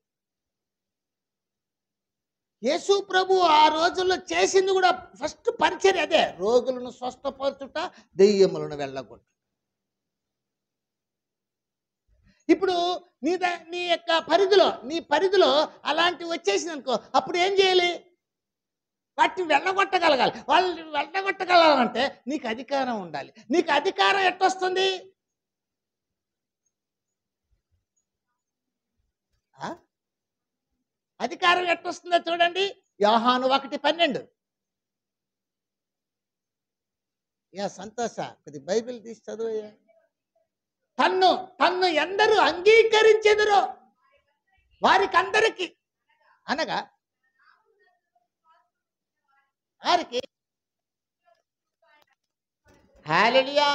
యేసు ప్రభు ఆ రోజుల్లో చేసింది కూడా ఫస్ట్ పరిచర్య అదే. రోగులను స్వస్థపరచుట, దెయ్యములను వెళ్ళగొట్టు. ఇప్పుడు నీ యొక్క పరిధిలో అలాంటివి వచ్చేసింది అనుకో, అప్పుడు ఏం చేయాలి? వాటిని వెళ్ళగొట్టగలగాలి. వాళ్ళని వెళ్ళగొట్టగలగాలంటే నీకు అధికారం ఉండాలి. నీకు అధికారం ఎట్టొస్తుంది? అధికారం ఎట్టొస్తుందో చూడండి. యోహాను 1:12. సంతోష కొద్ది బైబిల్ తీసి చదువయ్యా. తన్ను ఎందరూ అంగీకరించెదరో వారికందరికి, అనగా వారికి, హల్లెలూయా,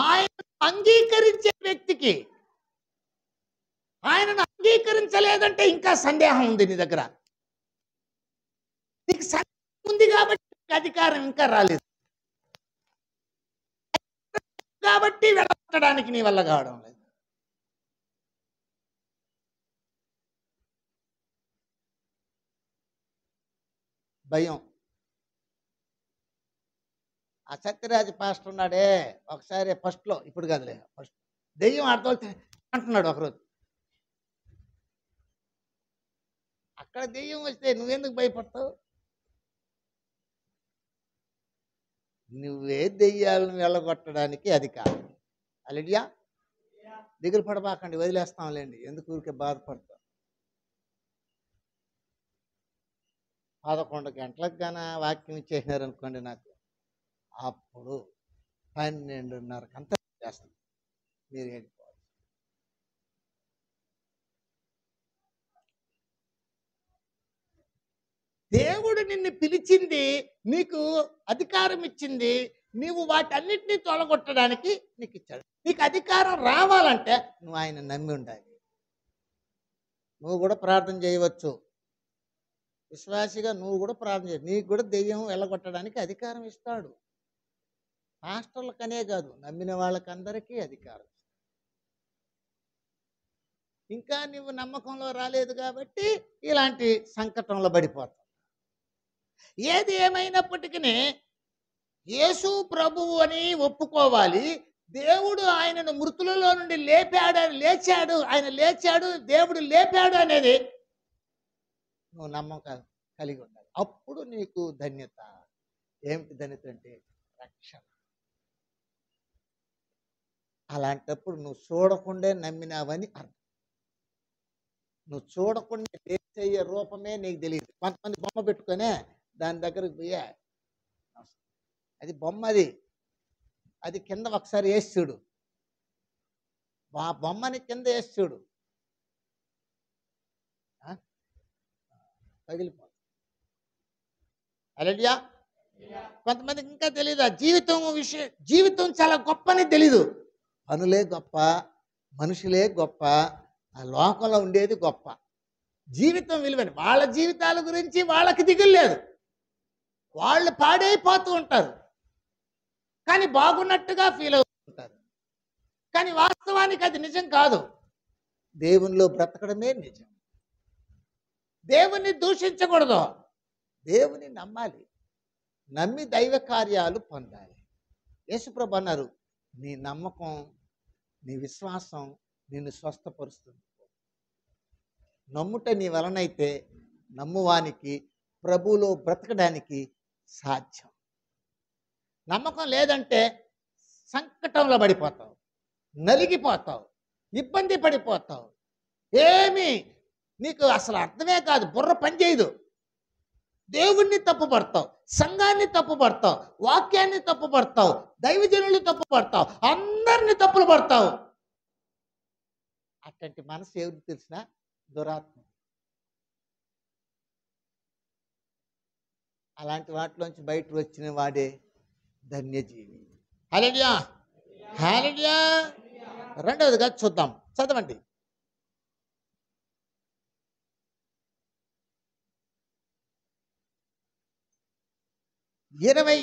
ఆయన అంగీకరించే వ్యక్తికి. ఆయనను అంగీకరించలేదంటే ఇంకా సందేహం ఉంది నీ దగ్గర. నీకు సందేహం ఉంది కాబట్టి అధికారం ఇంకా రాలేదు, కాబట్టి వెళ్ళగొట్టడానికి నీ వల్ల కావడం లేదు. భయం. ఆ సత్యరాజు పాస్టర్ ఉన్నాడే, ఒకసారి ఫస్ట్లో, ఇప్పుడు కాదులే, ఫస్ట్ దెయ్యం ఆడతోళ్తే అంటున్నాడు ఒకరోజు. అక్కడ దెయ్యం వస్తే నువ్వెందుకు భయపడతావు? నువ్వే దెయ్యాలను వెళ్ళగొట్టడానికి అధికారం. హల్లెలూయా. దిగులు పడబాకండి, వదిలేస్తాంలేండి, ఎందుకు ఊరికే బాధపడతావు? 11 గంటలకు గాన వాక్యం ఇచ్చేసినారనుకోండి నాకు, అప్పుడు 12:30 అంతా చేస్తాను. మీరు వెళ్ళిపోవాలి. దేవుడు నిన్ను పిలిచింది, నీకు అధికారం ఇచ్చింది, నీవు వాటన్నిటినీ తొలగొట్టడానికి నీకు ఇచ్చాడు. నీకు అధికారం రావాలంటే నువ్వు ఆయన నమ్మి ఉండాలి. నువ్వు కూడా ప్రార్థన చేయవచ్చు. విశ్వాసిగా నువ్వు కూడా ప్రార్థన చేయ. నీకు కూడా దెయ్యం వెళ్ళగొట్టడానికి అధికారం ఇస్తాడు. పాస్టర్లకనే కాదు, నమ్మిన వాళ్ళకందరికీ అధికారం. ఇంకా నువ్వు నమ్మకంలో రాలేదు కాబట్టి ఇలాంటి సంకటంలో పడిపోతావు. ఏది ఏమైనప్పటికీ యేసు ప్రభువు అని ఒప్పుకోవాలి. దేవుడు ఆయనను మృతులలో నుండి లేచాడు, ఆయన లేచాడు, దేవుడు లేపాడు అనేది నువ్వు నమ్మకం కలిగి ఉండాలి. అప్పుడు నీకు ధన్యత. ఏమిటి ధన్యత అంటే? రక్షణ. అలాంటప్పుడు నువ్వు చూడకుండా నమ్మినావని అర్థం. నువ్వు చూడకుండా యేసయ్య రూపమే నీకు తెలియదు. కొంతమంది బొమ్మ పెట్టుకొనే దాని దగ్గరకు పోయా, అది బొమ్మ, అది కింద ఒకసారి వేసి చూడు, ఆ బొమ్మని కింద వేసి చూడు, పగిలిపోతుంది. హల్లెలూయా. కొంతమందికి ఇంకా తెలియదు, ఆ జీవితం చాలా గొప్పని తెలీదు. పనులే గొప్ప, మనుషులే గొప్ప, ఆ లోకంలో ఉండేది గొప్ప. జీవితం విలువని, వాళ్ళ జీవితాల గురించి వాళ్ళకి దిగులు లేదు, వాళ్ళు పాడైపోతూ ఉంటారు, కానీ బాగున్నట్టుగా ఫీల్ అవుతుంటారు. కానీ వాస్తవానికి అది నిజం కాదు. దేవునిలో బ్రతకడమే నిజం. దేవుణ్ణి దూషించకూడదు, దేవుని నమ్మాలి, నమ్మి దైవ కార్యాలు పొందాలి. యేసుప్రభు అన్నారు, నీ నమ్మకం, నీ విశ్వాసం నిన్ను స్వస్థపరుస్తుంది. నమ్ముట నీ వలనైతే నమ్మువానికి ప్రభువులో బ్రతకడానికి సాధ్యం. నమ్మకం లేదంటే సంకటంలో పడిపోతావు, నలిగిపోతావు, ఇబ్బంది పడిపోతావు, ఏమీ నీకు అసలు అర్థమే కాదు, బుర్ర పనిచేయదు. దేవుణ్ణి తప్పుపడతావు, సంఘాన్ని తప్పుపడతావు, వాక్యాన్ని తప్పుపడతావు, దైవజనులు తప్పుపడతావు, అందరినీ తప్పులు పడతావు. అట్లాంటి మనసు ఎవరికి తెలిసినా దురాత్మ. అలాంటి వాటిలోంచి బయట వచ్చిన వాడే ధన్యజీవి. హల్లెలూయా, హల్లెలూయా. రెండవదిగా చూద్దాం, చదవండి. ఇరవై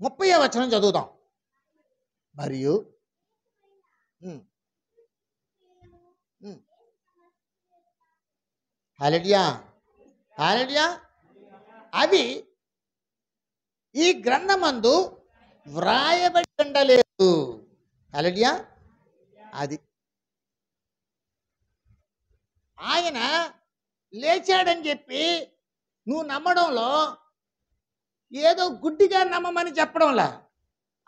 30వ వచనం చదువుదాం. మరియు హల్లెలూయా, హల్లెలూయా. అవి ఈ గ్రంథమందు వ్రాయబడి ఉండలేదు. హల్లెలూయా. అది ఆయన లేచాడని చెప్పి నువ్వు నమ్మడంలో ఏదో గుడ్డిగా నమ్మమని చెప్పడంలా.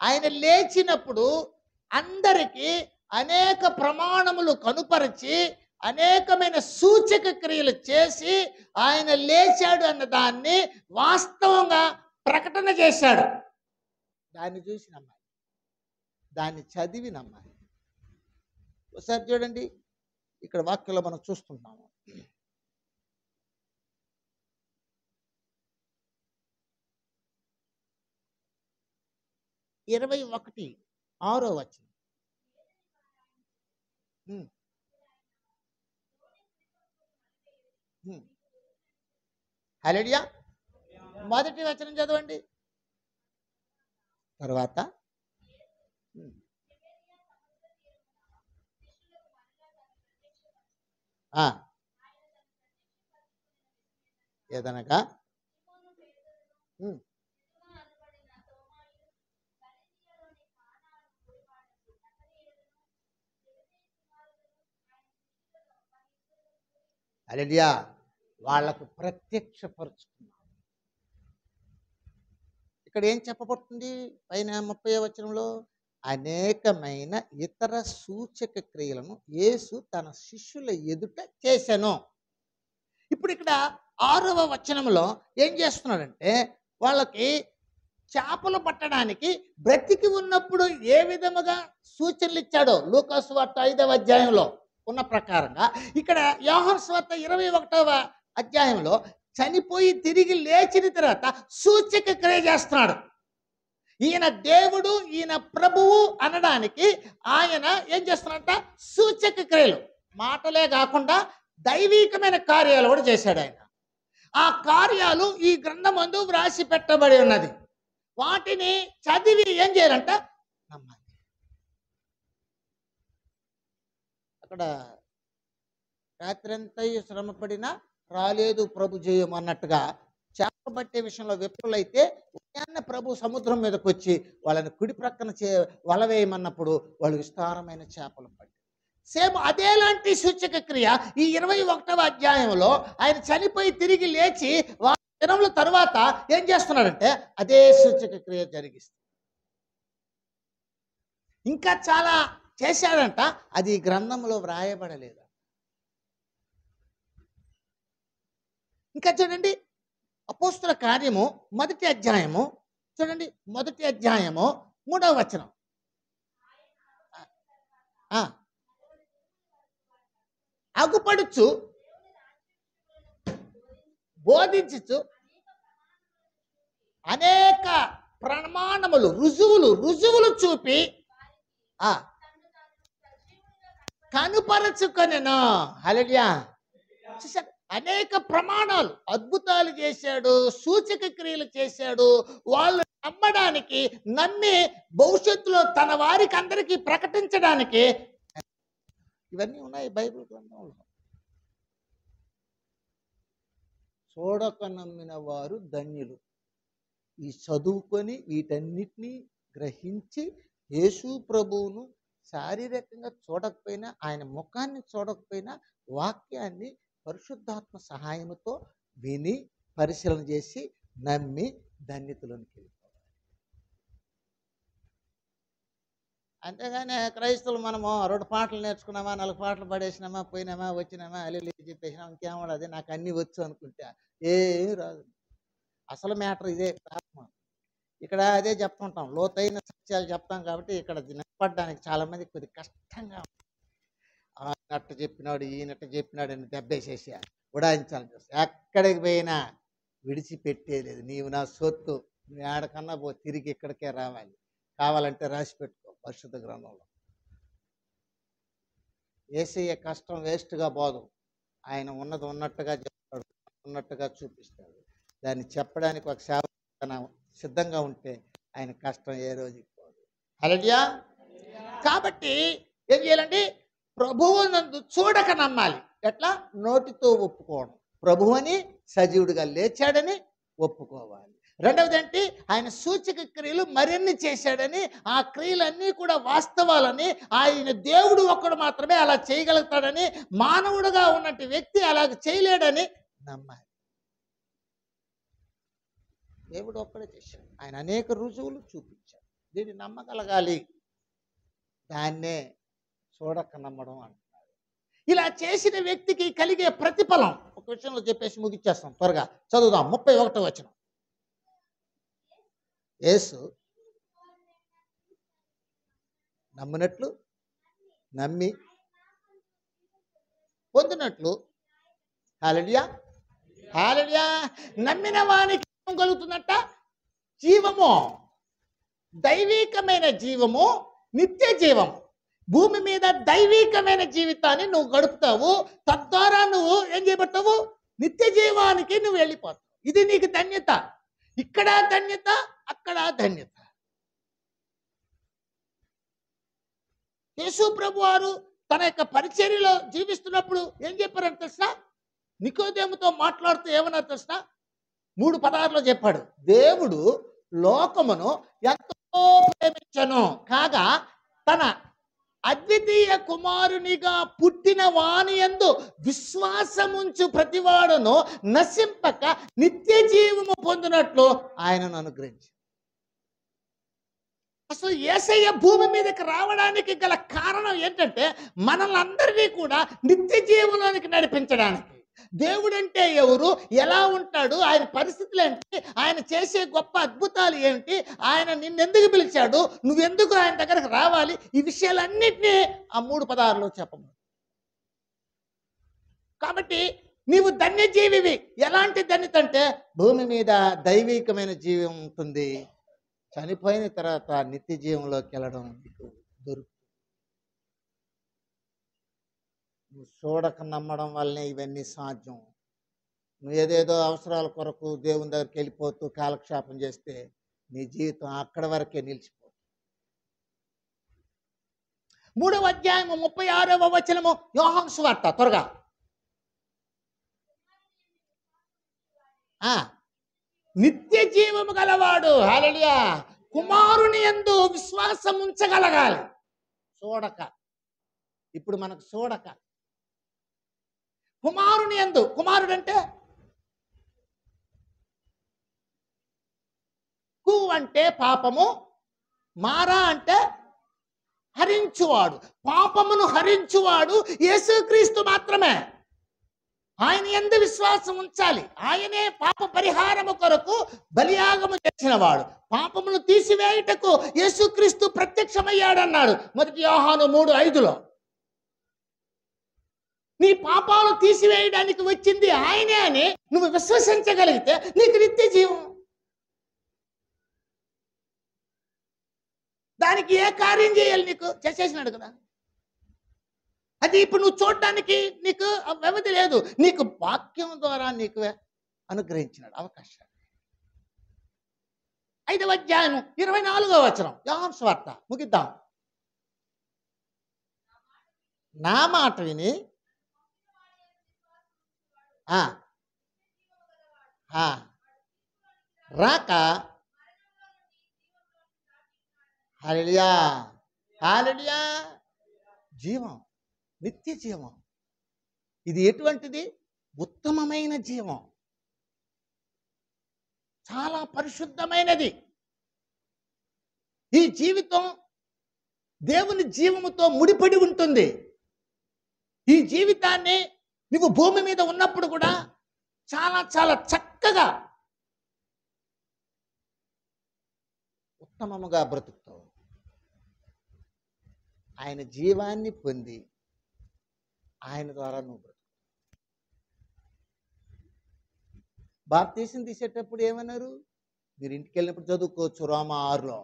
ఆయన లేచినప్పుడు అందరికీ అనేక ప్రమాణములు కనుపరిచి అనేకమైన సూచక క్రియలు చేసి ఆయన లేచాడు అన్న దాన్ని వాస్తవంగా ప్రకటన చేశాడు. దాన్ని చూసి నమ్మాలి, దాన్ని చదివి నమ్మాలి. ఒకసారి చూడండి, ఇక్కడ వాక్యంలో మనం చూస్తున్నాము. 21:6 వచనం. హల్లెలూయా. మొదటి వచనం చదవండి. తర్వాత ఏదనగా హల్లెలూయా, వాళ్లకు ప్రత్యక్షపరుచుకున్నాడు. ఇక్కడ ఏం చెప్పబడుతుంది? పైన 30వ వచనంలో అనేకమైన ఇతర సూచక క్రియలను యేసు తన శిష్యుల ఎదుట చేశాను. ఇప్పుడు ఇక్కడ 6వ వచనంలో ఏం చేస్తున్నాడంటే, వాళ్ళకి చేపలు పట్టడానికి బ్రతికి ఉన్నప్పుడు ఏ విధముగా సూచనలు ఇచ్చాడో లూకాసు వార్త 5వ అధ్యాయంలో ఉన్న ప్రకారంగా ఇక్కడ యోహాను సువార్త 21వ అధ్యాయంలో చనిపోయి తిరిగి లేచిన తర్వాత సూచక క్రియ చేస్తున్నాడు. ఈయన దేవుడు, ఈయన ప్రభువు అనడానికి ఆయన ఏం చేస్తున్నాడంట? సూచక క్రియలు, మాటలే కాకుండా దైవికమైన కార్యాలు కూడా చేశాడు ఆయన. ఆ కార్యాలు ఈ గ్రంథమందు వ్రాసి పెట్టబడి ఉన్నది. వాటిని చదివి ఏం చేయాలంట? నమ్మాలి. అక్కడ రాత్రంతా శ్రమపడినా రాలేదు ప్రభు జయం అన్నట్టుగా చేప పట్టే విషయంలో విప్రులైతే ఉదయాన్నే ప్రభు సముద్రం మీదకి వచ్చి వాళ్ళని కుడి ప్రక్కన వల వేయమన్నప్పుడు వాళ్ళు విస్తారమైన చేపలు పట్టి, సేమ్ అదేలాంటి సూచక క్రియ ఈ 21వ అధ్యాయంలో ఆయన చనిపోయి తిరిగి లేచి దినముల తర్వాత ఏం చేస్తున్నాడంటే అదే సూచక క్రియ జరిగిస్తుంది. ఇంకా చాలా చేశాడంట, అది ఈ గ్రంథంలో వ్రాయబడలేదు. ఇంకా చూడండి, అపోస్తుల కార్యము 1వ అధ్యాయము చూడండి, 1వ అధ్యాయము 3వ వచనం. అగుపడుచు బోధించు అనేక ప్రమాణములు రుజువులు చూపి కనుపరచుకొనెను. హల్లెలూయా. చూశారు, అనేక ప్రమాణాలు, అద్భుతాలు చేశాడు, సూచక క్రియలు చేశాడు. వాళ్ళు నమ్మడానికి, నమ్మి భవిష్యత్తులో తన వారికి అందరికీ ప్రకటించడానికి ఇవన్నీ ఉన్నాయి బైబిల్ గ్రంథంలో. చూడక నమ్మిన వారు ధన్యులు. ఈ చదువుకొని వీటన్నిటినీ గ్రహించి యేసు ప్రభువును శారీరకంగా చూడకపోయినా, ఆయన ముఖాన్ని చూడకపోయినా, వాక్యాన్ని పరిశుద్ధాత్మ సహాయంతో విని పరిశీలన చేసి నమ్మి ధన్యతలోనికి వెళ్ళిపోవాలి. అంతేగాని క్రైస్తవులు మనము 2 పాటలు నేర్చుకున్నామా, 4 పాటలు పడేసినామా, పోయినామా, వచ్చినామా, అల్లి చెప్పేసినామా, ఇంకేమో అది నాకు అన్నీ వచ్చు అనుకుంటే ఏమీ రాదు. అసలు మ్యాటర్ ఇదే. ఇక్కడ అదే చెప్తుంటాం, లోతైన సత్యాలు చెప్తాం కాబట్టి ఇక్కడ నిలబడడానికి చాలా మంది కొద్ది కష్టంగా నట్టు చెప్పినాడు, ఈయనట్టు చెప్పినాడు అని దెబ్బేసేసి ఉడాయించాలని చూస్తాం. ఎక్కడికి పోయినా విడిచిపెట్టేలేదు. నీవు నా సొత్తు, నువ్వు ఏడకన్నా పో, తిరిగి ఇక్కడికే రావాలి. కావాలంటే రాసి పెట్టుకో పరిశుద్ధ గ్రంథంలో. యేసయ్య కష్టం వేస్ట్గా పోదు. ఆయన ఉన్నది ఉన్నట్టుగా చెప్తాడు, ఉన్నట్టుగా చూపిస్తాడు. దాన్ని చెప్పడానికి ఒక సేవ సిద్ధంగా ఉంటే ఆయన కష్టం ఏ రోజుకి పోదు. హల్లెలూయా. కాబట్టి ఏం చేయాలండి? ప్రభువు నందు చూడక నమ్మాలి. ఎట్లా? నోటితో ఒప్పుకోవడం, ప్రభువు అని సజీవుడిగా లేచాడని ఒప్పుకోవాలి. రెండవది ఏంటి? ఆయన సూచక క్రియలు మరిన్ని చేశాడని, ఆ క్రియలన్నీ కూడా వాస్తవాలని, ఆయన దేవుడు ఒక్కడు మాత్రమే అలా చేయగలుగుతాడని, మానవుడుగా ఉన్నట్టు వ్యక్తి అలాగ చేయలేడని నమ్మాలి. దేవుడు ఒక్కడే చేశాడు. ఆయన అనేక రుజువులు చూపించాడు. దీన్ని నమ్మగలగాలి. దాన్నే చూడక నమ్మడం అంటున్నాడు. ఇలా చేసిన వ్యక్తికి కలిగే ప్రతిఫలం ఒక విషయంలో చెప్పేసి ముగిచ్చేస్తాం, త్వరగా చదువుదాం. 31వ వచనం. యేసు నమ్మినట్లు, నమ్మి పొందినట్లు. హల్లెలూయా. హల్లెలూయా. నమ్మిన వానికి ఏం కలుగుతుందట? జీవము, దైవికమైన జీవము, నిత్య జీవము. భూమి మీద దైవికమైన జీవితాన్ని నువ్వు గడుపుతావు. తద్వారా నువ్వు ఏం చేయబడతావు? నిత్య జీవానికి నువ్వు వెళ్ళిపోతావు. ఇది నీకు ధన్యత. ఇక్కడ ధన్యత, అక్కడ ధన్యత. యేసు ప్రభు వారు తన యొక్క పరిచర్యలో జీవిస్తున్నప్పుడు ఏం చెప్పారంటే తెలుసా? నికోదేముతో మాట్లాడుతూ ఏమన్నా తెలుసా? 3:16 చెప్పాడు, దేవుడు లోకమును ఎంతో ప్రేమించెను కాగా తన అద్వితీయ కుమారునిగా పుట్టిన వాని యందు విశ్వాసముంచు ప్రతివాడును నశింపక నిత్య జీవము పొందినట్లు ఆయనను అనుగ్రహించాడు. అసలు యేసయ్య భూమి మీదకి రావడానికి గల కారణం ఏంటంటే మనల్ని అందరినీ కూడా నిత్య జీవంలోనికి నడిపించడానికి. దేవుడంటే ఎవరు, ఎలా ఉంటాడు, ఆయన పరిస్థితులు ఏంటి, ఆయన చేసే గొప్ప అద్భుతాలు ఏంటి, ఆయన నిన్నెందుకు పిలిచాడు, నువ్వెందుకు ఆయన దగ్గరకు రావాలి, ఈ విషయాలన్నింటినీ ఆ 3:16 చెప్పము. కాబట్టి నీవు ధన్యజీవివి. ఎలాంటి ధన్యత అంటే భూమి మీద దైవికమైన జీవం ఉంటుంది, చనిపోయిన తర్వాత నిత్య జీవంలోకి వెళ్ళడం నీకు దొరుకుతుంది. నువ్వు చూడక నమ్మడం వల్లనే ఇవన్నీ సాధ్యం. నువ్వు ఏదేదో అవసరాల కొరకు దేవుని దగ్గరికి వెళ్ళిపోతూ కాలక్షేపం చేస్తే నీ జీవితం అక్కడి వరకే నిలిచిపోతుంది. 3వ అధ్యాయము 36వ వచనము యోహాను సువార్త, త్వరగా. నిత్య జీవము గలవాడు, హల్లెలూయా, కుమారుని యందు విశ్వాసం ఉంచగలగాలి. చూడక, ఇప్పుడు మనకు చూడక, కుమారుని యందు. కుమారుడు అంటే కు అంటే పాపము, మారా అంటే హరించువాడు. పాపమును హరించువాడు యేసుక్రీస్తు మాత్రమే. ఆయన యందు విశ్వాసం ఉంచాలి. ఆయనే పాప పరిహారము కొరకు బలియాగము చేసిన వాడు. పాపమును తీసివేయుటకు యేసుక్రీస్తు ప్రత్యక్షమయ్యాడన్నాడు 1 యోహాను 3:5. నీ పాపాలు తీసివేయడానికి వచ్చింది ఆయనే అని నువ్వు విశ్వసించగలిగితే నీకు నిత్య జీవం. దానికి ఏ కార్యం చేయాలి? నీకు చేసేసినాడు కదా. అది ఇప్పుడు నువ్వు చూడడానికి నీకు వ్యవధి లేదు. నీకు వాక్యం ద్వారా నీకు అనుగ్రహించినాడు అవకాశం. 5వ అధ్యాయం 24వ వచనం యోహాను సువార్త ముగిద్దాం. నా మాట విని రాక హల్లెలూయా హల్లెలూయా జీవం, నిత్య జీవం. ఇది ఎటువంటిది? ఉత్తమమైన జీవం, చాలా పరిశుద్ధమైనది. ఈ జీవితం దేవుని జీవముతో ముడిపడి ఉంటుంది. ఈ జీవితాన్ని నువ్వు భూమి మీద ఉన్నప్పుడు కూడా చాలా చాలా చక్కగా ఉత్తమముగా బ్రతుకుతావు. ఆయన జీవాన్ని పొంది ఆయన ద్వారా నువ్వు బ్రతుకు. బాప్తీసం తీసేటప్పుడు ఏమన్నారు? మీరు ఇంటికి వెళ్ళినప్పుడు చదువుకోవచ్చు. రోమా 6లో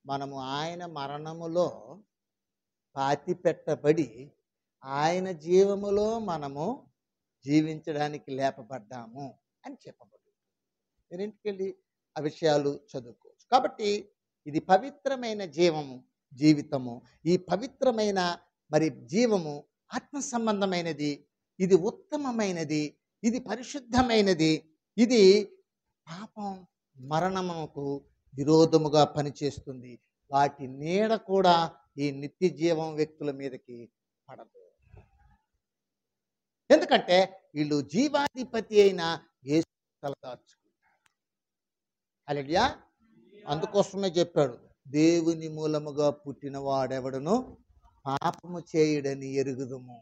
మనము ఆయన మరణములో పాతి పెట్టబడి ఆయన జీవములో మనము జీవించడానికి లేపబడ్డాము అని చెప్పబడింది. మీరు ఇంటికి వెళ్ళి ఆ విషయాలు చదువుకోవచ్చు. కాబట్టి ఇది పవిత్రమైన జీవితము. ఈ పవిత్రమైన మరి జీవము ఆత్మ సంబంధమైనది, ఇది ఉత్తమమైనది, ఇది పరిశుద్ధమైనది, ఇది పాపం మరణముకు విరోధముగా పనిచేస్తుంది. వాటి నీడ కూడా ఈ నిత్య జీవం వ్యక్తుల మీదకి పడదు. ఎందుకంటే వీళ్ళు జీవాధిపతి అయిన యేసు తలదాచుకుంటారు. హల్లెలూయా. అందుకోసమే చెప్పాడు, దేవుని మూలముగా పుట్టిన వాడెవడను పాపము చేయుడని ఎరుగుదుము.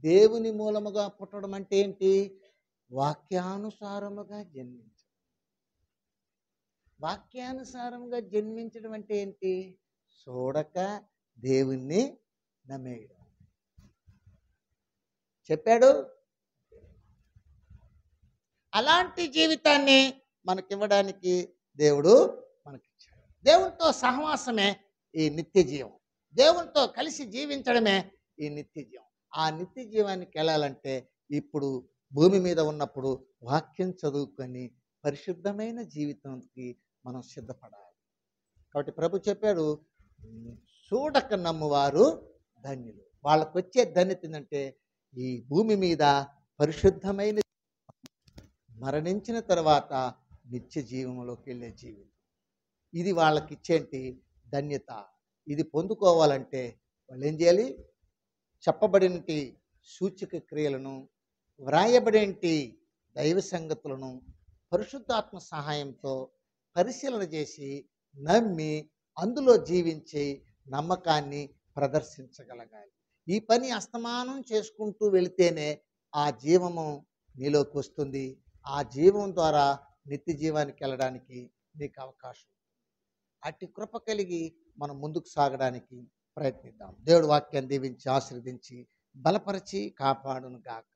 దేవుని మూలముగా పుట్టడం అంటే ఏంటి? వాక్యానుసారముగా జన్మించడం. వాక్యానుసారంగా జన్మించడం అంటే ఏంటి? చూడక దేవుణ్ణి నమ్మేయడం. చెప్పాడు. అలాంటి జీవితాన్ని మనకివ్వడానికి దేవుడు మనకిచ్చాడు. దేవునితో సహవాసమే ఈ నిత్య జీవం. దేవునితో కలిసి జీవించడమే ఈ నిత్య జీవం. ఆ నిత్య జీవానికి వెళ్ళాలంటే ఇప్పుడు భూమి మీద ఉన్నప్పుడు వాక్యం చదువుకొని పరిశుద్ధమైన జీవితానికి మనం సిద్ధపడాలి. కాబట్టి ప్రభు చెప్పాడు, చూడక నమ్మువారు ధన్యులు. వాళ్ళకు వచ్చే ధన్యత ఏంటంటే ఈ భూమి మీద పరిశుద్ధమైన మరణించిన తర్వాత నిత్య జీవంలోకి వెళ్ళే జీవితం. ఇది వాళ్ళకి ఇచ్చేంటి ధన్యత. ఇది పొందుకోవాలంటే వాళ్ళు ఏం చేయాలి? చెప్పబడినటి సూచక క్రియలను, వ్రాయబడేంటి దైవ సంగతులను పరిశుద్ధాత్మ సహాయంతో పరిశీలన చేసి నమ్మి అందులో జీవించి నమ్మకాన్ని ప్రదర్శించగలగాలి. ఈ పని అస్తమానం చేసుకుంటూ వెళితేనే ఆ జీవము నీలోకి వస్తుంది. ఆ జీవం ద్వారా నిత్య జీవానికి వెళ్ళడానికి నీకు అవకాశం. అట్టి కృప కలిగి మనం ముందుకు సాగడానికి ప్రయత్నిద్దాం. దేవుడు వాక్యాన్ని దీవించి ఆశీర్వదించి బలపరిచి కాపాడును గాక.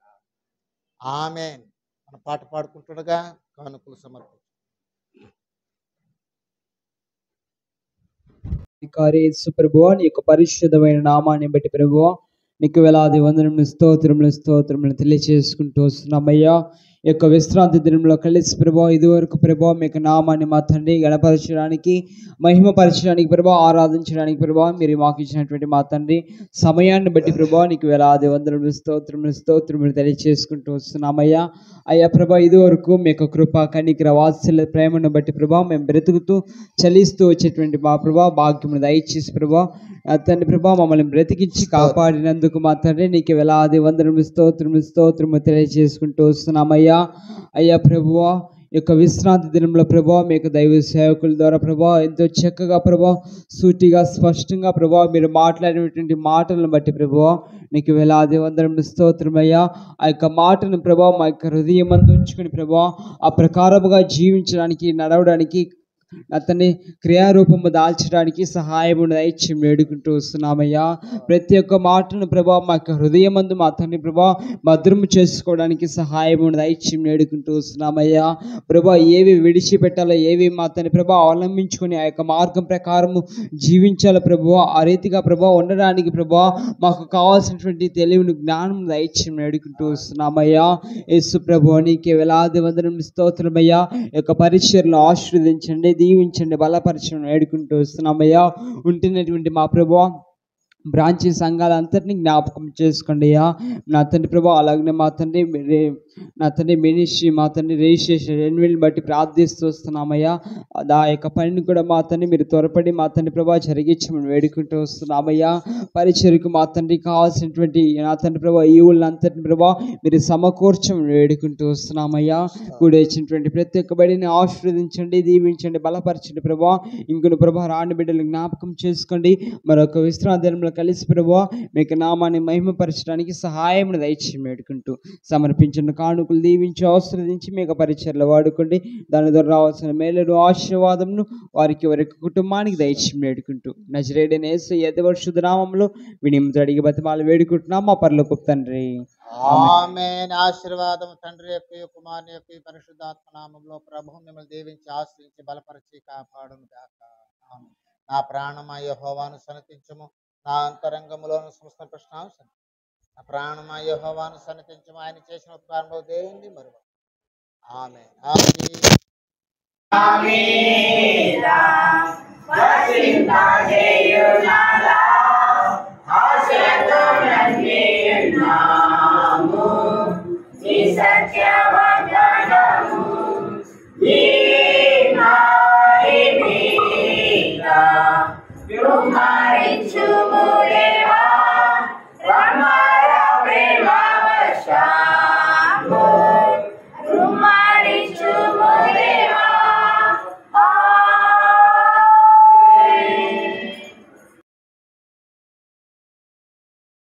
ఆమేన్. మన పాట పాడుకుంటుండగా కానుకలు సమర్పించు. యేసు ప్రభువా, నీ యొక్క పరిశుద్ధమైన నామాన్ని బట్టి ప్రభువా నీకు వేలాది వందనములు స్తోత్రములు తెలియజేసుకుంటూ వస్తున్నామయ్యా. ఈ యొక్క విశ్రాంతి దినంలో కలిసి ప్రభావ ఇదివరకు ప్రభావ మీకు నామాన్ని మా తండ్రి గణపరచడానికి, మహిమపరచడానికి ప్రభావ, ఆరాధించడానికి ప్రభావ మీరు మాకు ఇచ్చినటువంటి మా తండ్రి సమయాన్ని బట్టి ప్రభావ నీకు వేలాది వందనములు స్తోత్రములు తెలియజేసుకుంటూ వస్తున్నామయ్యా. అయ్యా ప్రభా, ఇదివరకు మీ యొక్క కృప కనికర వాత్సల్య ప్రేమను బట్టి ప్రభావ మేము బ్రతుకుతూ చలిస్తూ వచ్చేటువంటి మా ప్రభావ భాగ్యమును దయచేసి ప్రభావ తండ్రి ప్రభావ మమ్మల్ని బ్రతికించి కాపాడినందుకు మా తండ్రి నీకు వేలాది వందనములు స్తోత్రము తెలియజేసుకుంటూ వస్తున్నామయ్యా. అయ్యా ప్రభువా, ఈ యొక్క విశ్రాంతి దినంలో ప్రభావ మీకు దైవ సేవకుల ద్వారా ప్రభావ ఎంతో చక్కగా ప్రభావ సూటిగా స్పష్టంగా ప్రభావ మీరు మాట్లాడినటువంటి మాటలను బట్టి ప్రభావ నీకు వేలాది వందనములు స్తోత్రమయ్యా. ఆ యొక్క మాటను ప్రభావ మా యొక్క హృదయం అందు ఉంచుకుని ప్రభావ ఆ ప్రకారముగా జీవించడానికి, నడవడానికి అతన్ని క్రియారూపము దాల్చడానికి సహాయము దయచేసి వేడుకుంటూ వస్తున్నామయ్యా. ప్రతి ఒక్క మాటను ప్రభా మా యొక్క హృదయమందు మా తండ్రి ప్రభా భద్రము చేసుకోవడానికి సహాయము దయచేసి వేడుకుంటూ వస్తున్నామయ్యా. ప్రభా ఏవి విడిచిపెట్టాలో ఏవి మా తండ్రి ప్రభా అవలంబించుకొని ఆ యొక్క మార్గం ప్రకారము జీవించాలి ప్రభా. ఆ రీతిగా ప్రభా ఉండడానికి ప్రభా మాకు కావాల్సినటువంటి తెలివిని జ్ఞానం దయచేసి వేడుకుంటూ వస్తున్నామయ్యా. యేసు ప్రభు నీకే వేలాది వందనం స్తోత్రమయ్యా. యొక్క పరిచర్ను ఆశీర్వదించండి, దీవించండి, బలపరచండి వేడుకుంటూ వస్తున్నామయ్యా. ఉంటున్నటువంటి మా ప్రభువా బ్రాంచీ సంఘాలంతటినీ జ్ఞాపకం చేసుకోండి అయ్యా నా తండ్రి ప్రభా. అలాగనే మా తండ్రి మినిస్ట్రీ మా తండ్రి రిజిస్ట్రేషన్ రెన్యువల్ని బట్టి ప్రార్థిస్తూ వస్తున్నామయ్యా. ఆ యొక్క పనిని కూడా మా తండ్రి మీరు త్వరపడి మా తండ్రి ప్రభా జరిగించమని వేడుకుంటూ వస్తున్నామయ్యా. పరిచర్కు మా తండ్రి కావాల్సినటువంటి నా తండ్రి ప్రభా ఈవులను అంతటిని ప్రభా మీరు సమకూర్చమని వేడుకుంటూ వస్తున్నామయ్యా. కూడి వచ్చినటువంటి ప్రతి ఒక్క బడిని ఆశీర్వదించండి, దీవించండి, బలపరచండి ప్రభా. ఇంకొన్ని ప్రభా రాని బిడ్డలు జ్ఞాపకం చేసుకోండి. మరొక విశ్రాంతి కలిసి ప్రభా మీకు నామాన్ని మహిమపరచడానికి సహాయం దయచేసి వేడుకుంటూ సమర్పించిన కానుకలు దీవించి ఆశీర్వదించి మీకు పరిచర్లు వాడుకోండి. దాని ద్వారా రావాల్సిన మేలును ఆశీర్వాదంను వారికి కుటుంబానికి దయచేసి వేడుకుంటూ నజరేయుడైన యేసయ్య అతి పరిశుద్ధ నామములో వినయంతో అడిగి బతిమాలు వేడుకుంటున్నాం మా పరలోకపు తండ్రి. ఆమేన్. ఆశీర్వాదం తండ్రి యొక్క కుమారుని యొక్క పరిశుద్ధాత్మ నామములో ప్రభువు మిమ్మల్ని దీవించి ఆశ్రయించి బలపరిచి కాపాడును గాక. ఆమేన్. నా ప్రాణమా యెహోవాను సన్నతించుము, నా అంతరంగములోను సమస్త ప్రశ్నాంశం నా ప్రాణమా యెహోవాను సన్నతించుము, ఆయన చేసిన ఉపకారంలో దేవుని మరువ. ఆమేన్. ఆమేన్.